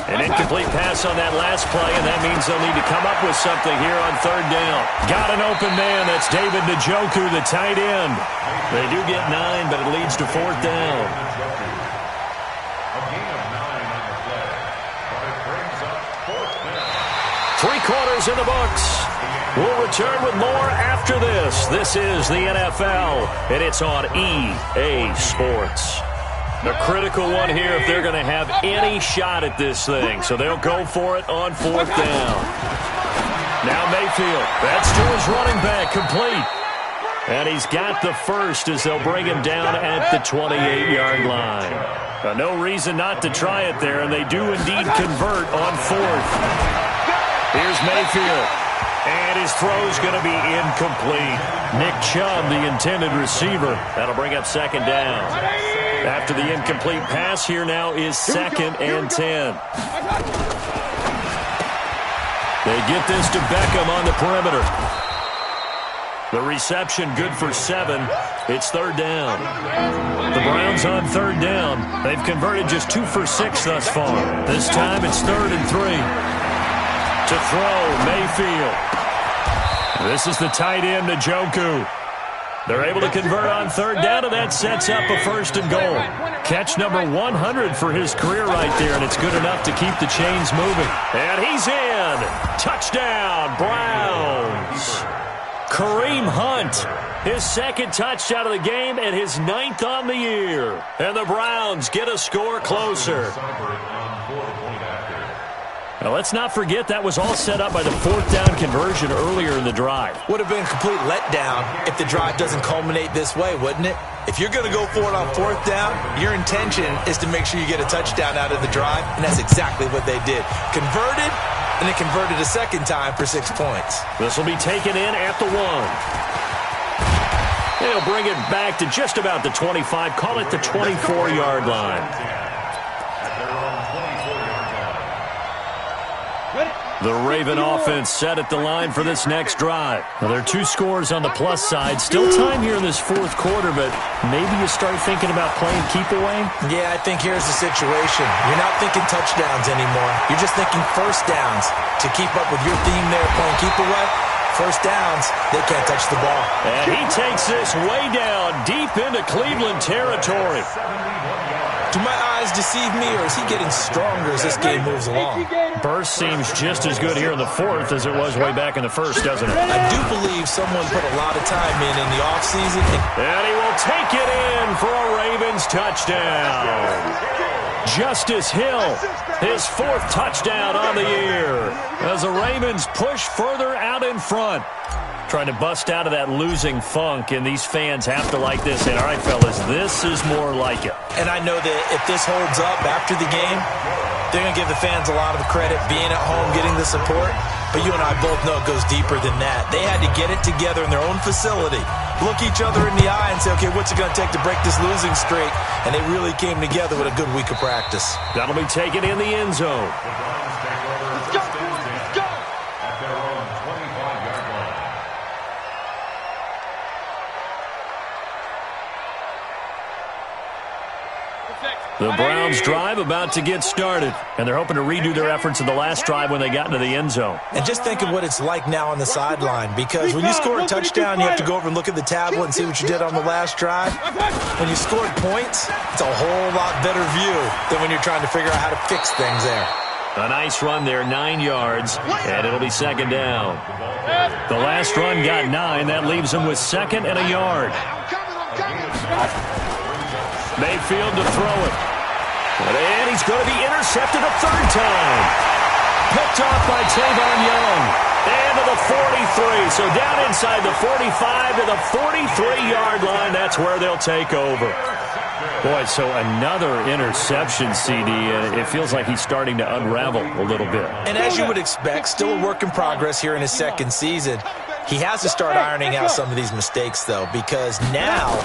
An incomplete pass on that last play, and that means they'll need to come up with something here on third down. Got an open man. That's David Njoku, the tight end. They do get 9, but it leads to fourth down. A gain of 9 on the play, but it brings up fourth down. 3 quarters in the books. We'll return with more after this. This is the NFL, and it's on EA Sports. A critical one here if they're going to have any shot at this thing. So they'll go for it on fourth down. Now Mayfield. That's to his running back. Complete. And he's got the first as they'll bring him down at the 28-yard line. No reason not to try it there, and they do indeed convert on fourth. Here's Mayfield. And his throw's going to be incomplete. Nick Chubb, the intended receiver. That'll bring up second down. After the incomplete pass, here now is second and 10. They get this to Beckham on the perimeter. The reception good for 7. It's third down. The Browns on third down. They've converted just 2 for 6 thus far. This time it's third and 3. To throw, Mayfield. This is the tight end, Njoku. They're able to convert on third down, and that sets up a first and goal. Catch number 100 for his career right there, and it's good enough to keep the chains moving. And he's in. Touchdown, Browns. Kareem Hunt, his second touchdown of the game and his 9th on the year. And the Browns get a score closer. Now, let's not forget that was all set up by the fourth down conversion earlier in the drive. Would have been a complete letdown if the drive doesn't culminate this way, wouldn't it? If you're going to go for it on fourth down, your intention is to make sure you get a touchdown out of the drive, and that's exactly what they did. Converted, and then converted a second time for 6 points. This will be taken in at the 1. They'll bring it back to just about the 25, call it the 24-yard line. The Raven offense set at the line for this next drive. Well, there are 2 scores on the plus side. Still time here in this fourth quarter, but maybe you start thinking about playing keep away? Yeah, I think here's the situation. You're not thinking touchdowns anymore. You're just thinking first downs. To keep up with your theme there playing keep away, first downs, they can't touch the ball. And he takes this way down deep into Cleveland territory. Do my eyes deceive me, or is he getting stronger as this game moves along? Burst seems just as good here in the fourth as it was way back in the first, doesn't it? I do believe someone put a lot of time in the offseason. And he will take it in for a Ravens touchdown. Justice Hill, his 4th touchdown on the year, as the Ravens push further out in front. Trying to bust out of that losing funk, and these fans have to like this. And all right, fellas, this is more like it. And I know that if this holds up after the game, they're going to give the fans a lot of credit being at home, getting the support. But you and I both know it goes deeper than that. They had to get it together in their own facility, look each other in the eye and say, okay, what's it going to take to break this losing streak? And they really came together with a good week of practice. That'll be taken in the end zone. Let's go, boys, let's go. At their own 25-yard line. The Browns drive about to get started, and they're hoping to redo their efforts in the last drive when they got into the end zone. And just think of what it's like now on the sideline, because when you score a touchdown, you have to go over and look at the tablet and see what you did on the last drive. When you scored points, it's a whole lot better view than when you're trying to figure out how to fix things there. A nice run there, 9 yards, and it'll be second down. The last run got 9. That leaves him with 2nd and a yard. Mayfield to throw it. And he's going to be intercepted a 3rd time. Picked off by Tavon Young. And to the 43. So down inside the 45 to the 43-yard line. That's where they'll take over. Boy, so another interception, CD. It feels like he's starting to unravel a little bit. And as you would expect, still a work in progress here in his 2nd season. He has to start ironing out some of these mistakes, though, because now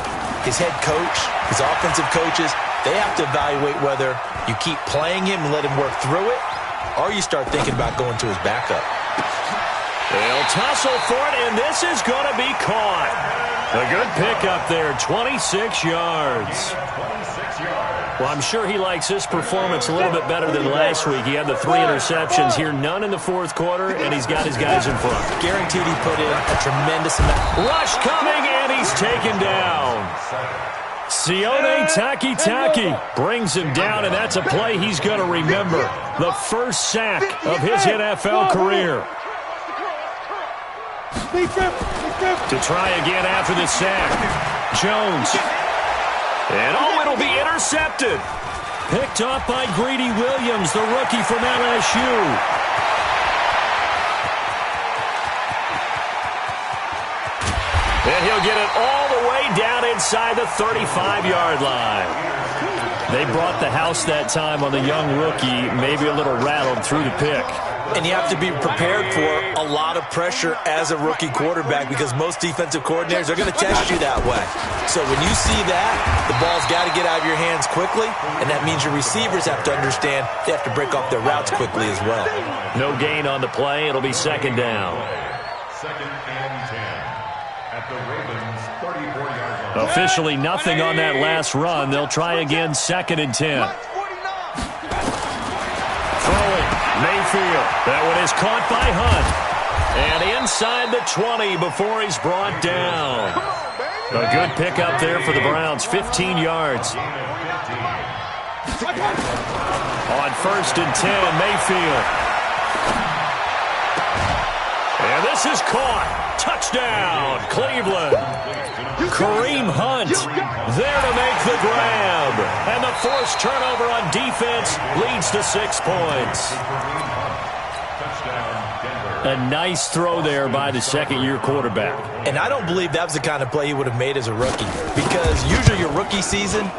his head coach, his offensive coaches, they have to evaluate whether you keep playing him and let him work through it, or you start thinking about going to his backup. They'll tussle for it, and this is going to be caught. A good pickup there, 26 yards. Well, I'm sure he likes this performance a little bit better than last week. He had the 3 interceptions here, none in the fourth quarter, and he's got his guys in front. Guaranteed he put in a tremendous amount. Rush coming, and he's taken down. Sione Takitaki brings him down, and that's a play he's going to remember. The first sack of his NFL career. To try again after the sack. Jones. And it'll be intercepted. Picked up by Greedy Williams, the rookie from LSU. And he'll get it all the way down inside the 35-yard line. They brought the house that time on the young rookie, maybe a little rattled through the pick. And you have to be prepared for a lot of pressure as a rookie quarterback, because most defensive coordinators are going to test you that way. So when you see that, the ball's got to get out of your hands quickly, and that means your receivers have to understand they have to break off their routes quickly as well. No gain on the play. It'll be second down. 2nd and 10 at the Ravens 34-yard line. Officially nothing on that last run. They'll try again, 2nd and 10. Throw it. Mayfield. That one is caught by Hunt. And inside the 20 before he's brought down. A good pickup there for the Browns, 15 yards. On 1st and 10, Mayfield. And this is caught. Touchdown, Cleveland. Kareem Hunt there to make the grab. And the forced turnover on defense leads to 6 points. A nice throw there by the second-year quarterback. And I don't believe that was the kind of play he would have made as a rookie, because usually your rookie season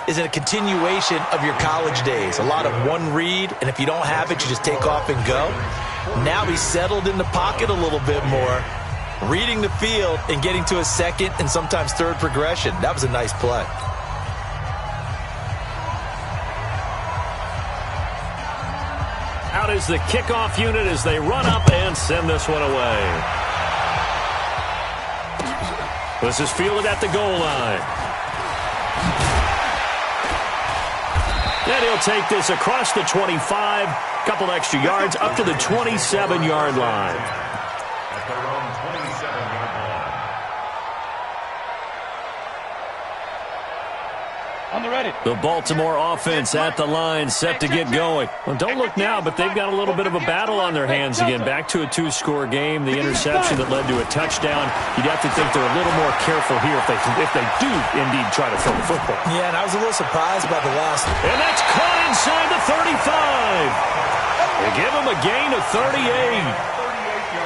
is a continuation of your college days. A lot of one read, and if you don't have it, you just take off and go. Now he's settled in the pocket a little bit more, reading the field and getting to a second and sometimes third progression. That was a nice play. Out is the kickoff unit as they run up and send this one away. This is fielded at the goal line. And he'll take this across the 25, couple extra yards, up to the 27-yard line. At their own 27-yard line. On the ready. The Baltimore offense at the line, set to get going. Well, don't look now, but they've got a little bit of a battle on their hands again. Back to a 2-score game. The interception that led to a touchdown. You'd have to think they're a little more careful here if they do indeed try to throw the football. Yeah, and I was a little surprised by the last. And that's caught inside the 35. They give him a gain of 38.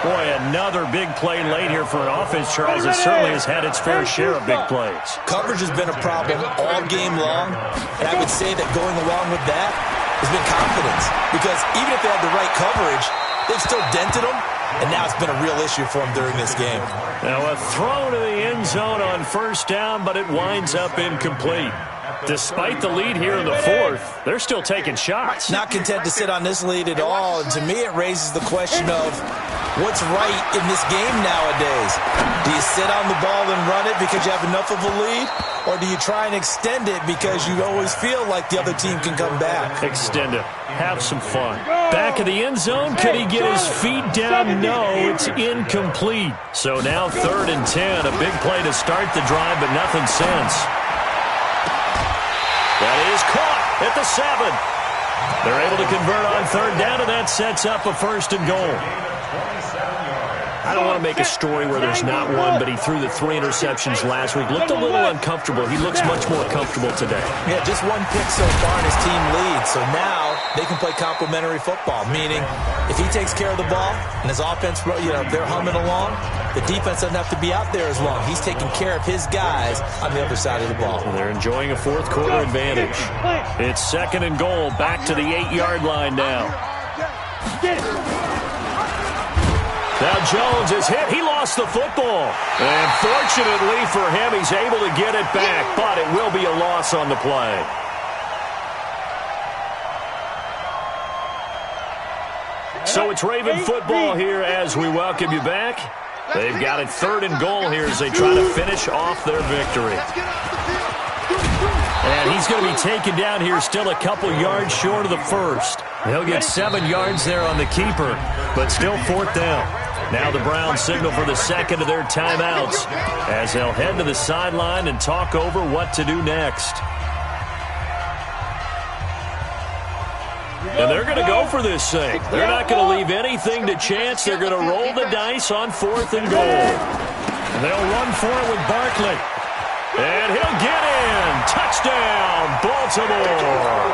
Boy, another big play late here for an offense, Charles, that certainly has had its fair share of big plays. Coverage has been a problem all game long, and I would say that going along with that has been confidence, because even if they had the right coverage, they've still dented them, and now it's been a real issue for them during this game. Now a throw to the end zone on 1st down, but it winds up incomplete. Despite the lead here in the 4th, they're still taking shots. Not content to sit on this lead at all, and to me it raises the question of what's right in this game nowadays. Do you sit on the ball and run it because you have enough of a lead, or do you try and extend it because you always feel like the other team can come back? Extend it. Have some fun. Back of the end zone. Could he get his feet down? No, it's incomplete. So now 3rd and 10. A big play to start the drive, but nothing since. That is caught at the 7. They're able to convert on 3rd down, and that sets up a 1st and goal. I don't want to make a story where there's not one, but he threw the 3 interceptions last week. Looked a little uncomfortable. He looks much more comfortable today. Yeah, just 1 pick so far and his team leads. So now they can play complementary football, meaning if he takes care of the ball and his offense, they're humming along, the defense doesn't have to be out there as long. He's taking care of his guys on the other side of the ball. Well, they're enjoying a 4th quarter advantage. It's 2nd and goal, back to the 8-yard line now. Now Jones is hit. He lost the football. And fortunately for him, he's able to get it back, but it will be a loss on the play. So it's Raven football here as we welcome you back. They've got it 3rd and goal here as they try to finish off their victory. And he's going to be taken down here still a couple yards short of the 1st. He'll get 7 yards there on the keeper, but still 4th down. Now the Browns signal for the 2nd of their timeouts as they'll head to the sideline and talk over what to do next. And they're going to go for this thing. They're not going to leave anything to chance. They're going to roll the dice on 4th and goal. And they'll run for it with Barkley. And he'll get in. Touchdown, Baltimore.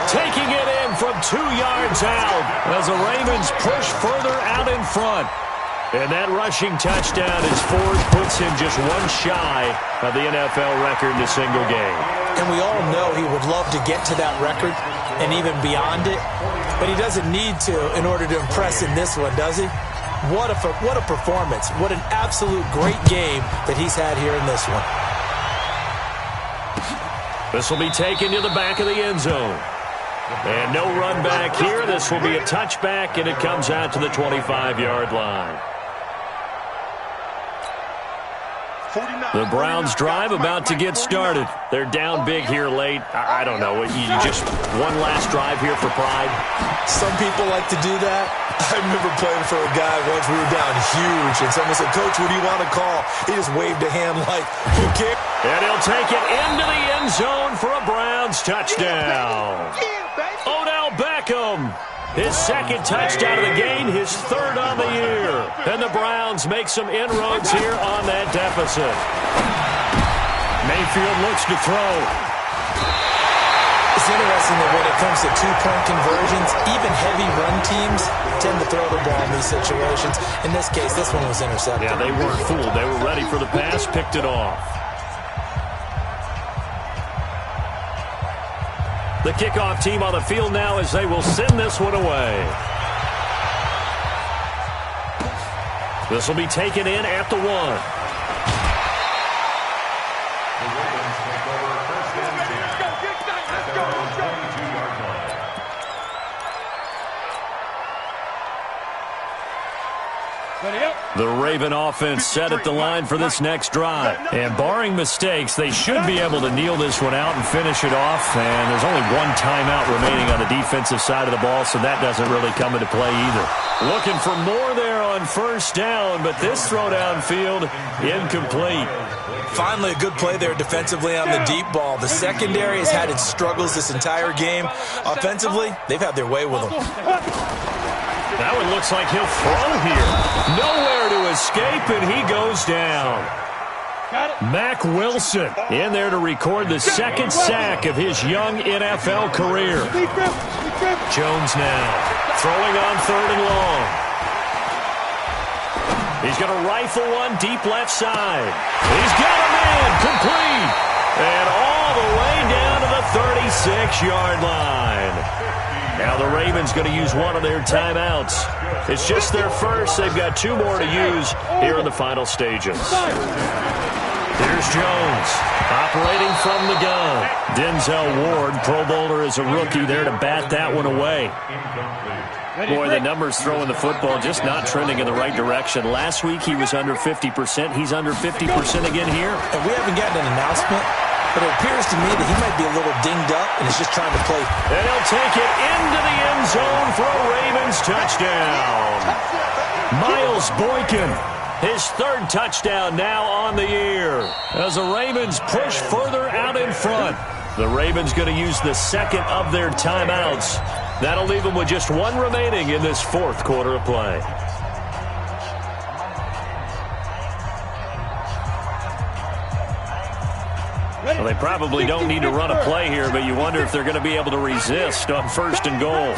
Taking it in from 2 yards out as the Ravens push further out in front. And that rushing touchdown as Ford puts him just 1 shy of the NFL record in a single game. And we all know he would love to get to that record and even beyond it, but he doesn't need to in order to impress in this one, does he? What a performance. What an absolute great game that he's had here in this one. This will be taken to the back of the end zone. And no run back here. This will be a touchback, and it comes out to the 25-yard line. The Browns drive about to get started. They're down big here late. I don't know. You just one last drive here for pride? Some people like to do that. I remember playing for a guy once. We were down huge, and someone said, "Coach, what do you want to call?" He just waved a hand like, "Who cares?" And he'll take it into the end zone for a Browns touchdown. Odell Beckham. His second touchdown of the game, his third on the year. And the Browns make some inroads here on that deficit. Mayfield looks to throw. It's interesting that when it comes to two-point conversions, even heavy run teams tend to throw the ball in these situations. In this case, this one was intercepted. Yeah, they weren't fooled. They were ready for the pass, picked it off. The kickoff team on the field now as they will send this one away. This will be taken in at the 1. The Ravens take over first and 10 at their own 22-yard line. The Raven offense set at the line for this next drive. And barring mistakes, they should be able to kneel this one out and finish it off. And there's only one timeout remaining on the defensive side of the ball, so that doesn't really come into play either. Looking for more there on first down, but this throw downfield, incomplete. Finally, a good play there defensively on the deep ball. The secondary has had its struggles this entire game. Offensively, they've had their way with them. That one looks like he'll throw here. Nowhere to escape, and he goes down. Mack Wilson in there to record the second sack of his young NFL career. Jones now throwing on 3rd and long. He's going to rifle one deep left side. He's got him in, complete. And all the way down to the 36-yard line. Now the Ravens going to use one of their timeouts. It's just their first. They've got 2 more to use here in the final stages. Here's Jones operating from the gun. Denzel Ward, Pro Bowler as a rookie, there to bat that one away. Boy, the numbers throwing the football just not trending in the right direction. Last week he was under 50%. He's under 50% again here. And we haven't gotten an announcement, but it appears to me that he might be a little dinged up and is just trying to play. And he'll take it into the end zone for a Ravens touchdown. Miles Boykin, his 3rd touchdown now on the year. As the Ravens push further out in front. The Ravens going to use the second of their timeouts. That'll leave them with just 1 remaining in this 4th quarter of play. Well, they probably don't need to run a play here, but you wonder if they're going to be able to resist on 1st and goal.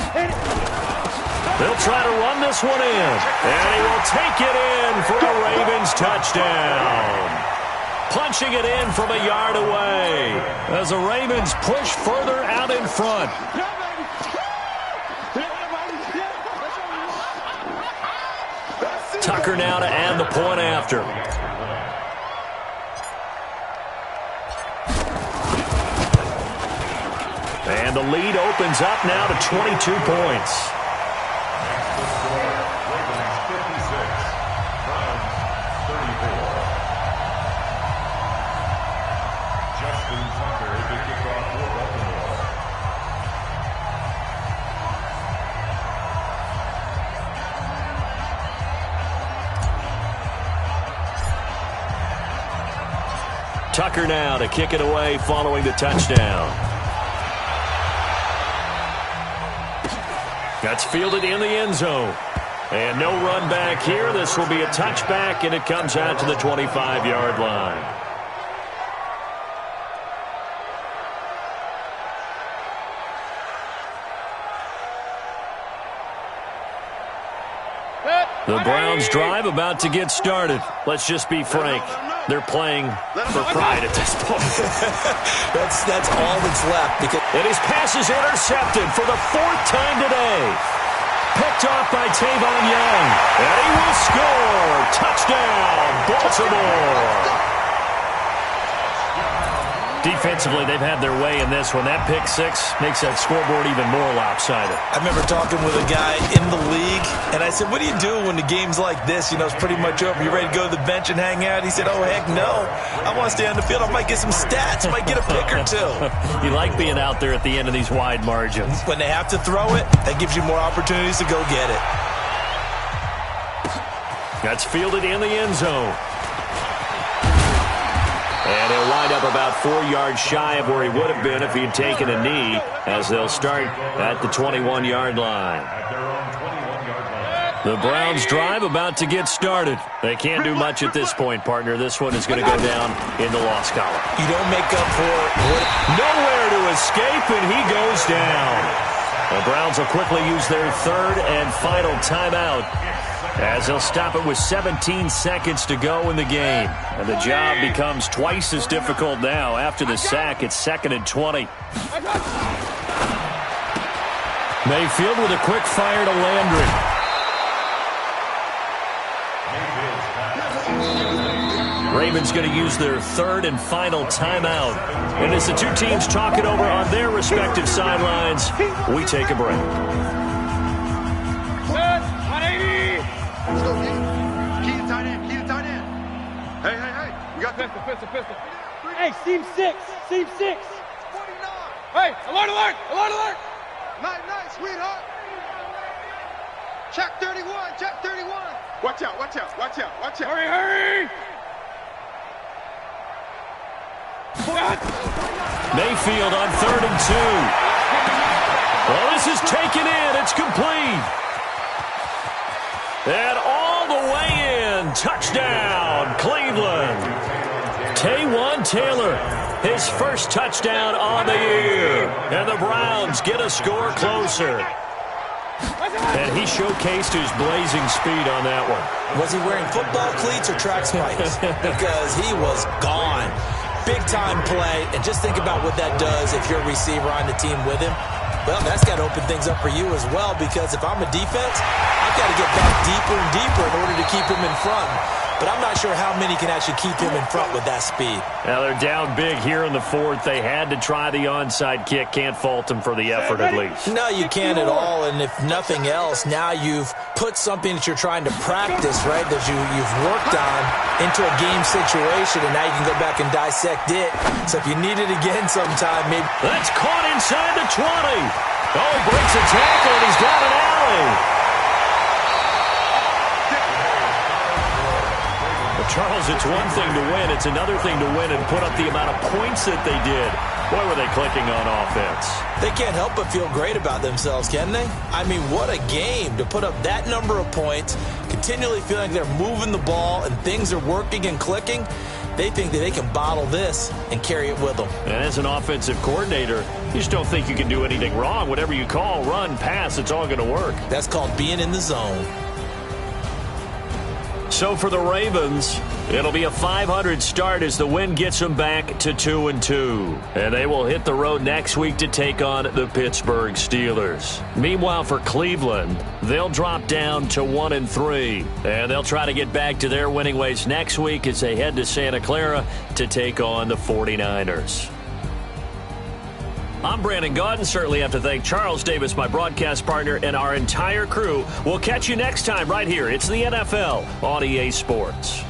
They'll try to run this one in, and he will take it in for a Ravens touchdown. Punching it in from a yard away as the Ravens push further out in front. Tucker now to add the point after. And the lead opens up now to 22 points. Tucker now to kick it away following the touchdown. That's fielded in the end zone. And no run back here. This will be a touchback, and it comes out to the 25-yard line. The Browns drive about to get started. Let's just be frank. They're playing for pride at this point. that's all that's left. And his pass is intercepted for the 4th time today. Picked off by Tavon Young. And he will score. Touchdown, Baltimore. Defensively, they've had their way in this one. That pick six makes that scoreboard even more lopsided. I remember talking with a guy in the league, and I said, what do you do when the game's like this? You know, it's pretty much over. You ready to go to the bench and hang out? He said, oh, heck no. I want to stay on the field. I might get some stats. I might get a pick or two. You like being out there at the end of these wide margins. When they have to throw it, that gives you more opportunities to go get it. That's fielded in the end zone. And he'll wind up about 4 yards shy of where he would have been if he had taken a knee, as they'll start at the 21-yard line. The Browns' drive about to get started. They can't do much at this point, partner. This one is going to go down in the loss column. You don't make up for it. Nowhere to escape, and he goes down. The Browns will quickly use their third and final timeout, as they'll stop it with 17 seconds to go in the game. And the job becomes twice as difficult now. After the sack, it's 2nd and 20. Mayfield with a quick fire to Landry. Ravens going to use their third and final timeout. And as the two teams talk it over on their respective sidelines, we take a break. Let's go, Key to tight end. Key to tight end. Hey. We got pistol. Hey, seam 6. 49. Hey, alert. Nice, sweetheart. Check 31. Watch out. Hurry. Mayfield on 3rd and 2. Well, this is taken in. It's complete. And all the way in. Touchdown, Cleveland. Taywan Taylor, his first touchdown on the year. And the Browns get a score closer. And he showcased his blazing speed on that one. Was he wearing football cleats or track spikes? Because he was gone. Big-time play. And just think about what that does if you're a receiver on the team with him. Well, that's got to open things up for you as well, because if I'm a defense, I've got to get back deeper and deeper in order to keep him in front. But I'm not sure how many can actually keep him in front with that speed. Now, they're down big here in the 4th. They had to try the onside kick. Can't fault them for the effort, at least. No, you can't at all. And if nothing else, now you've put something that you're trying to practice, right, that you've worked on into a game situation, and now you can go back and dissect it. So if you need it again sometime, maybe. That's caught inside the 20. Oh, breaks a tackle, and he's got an alley. Charles, it's one thing to win. It's another thing to win and put up the amount of points that they did. Boy, were they clicking on offense. They can't help but feel great about themselves, can they? I mean, what a game to put up that number of points, continually feeling they're moving the ball and things are working and clicking. They think that they can bottle this and carry it with them. And as an offensive coordinator, you just don't think you can do anything wrong. Whatever you call, run, pass, it's all going to work. That's called being in the zone. So for the Ravens, it'll be a 500 start as the win gets them back to 2-2. And they will hit the road next week to take on the Pittsburgh Steelers. Meanwhile, for Cleveland, they'll drop down to 1-3. And they'll try to get back to their winning ways next week as they head to Santa Clara to take on the 49ers. I'm Brandon Gaudin. Certainly have to thank Charles Davis, my broadcast partner, and our entire crew. We'll catch you next time right here. It's the NFL on EA Sports.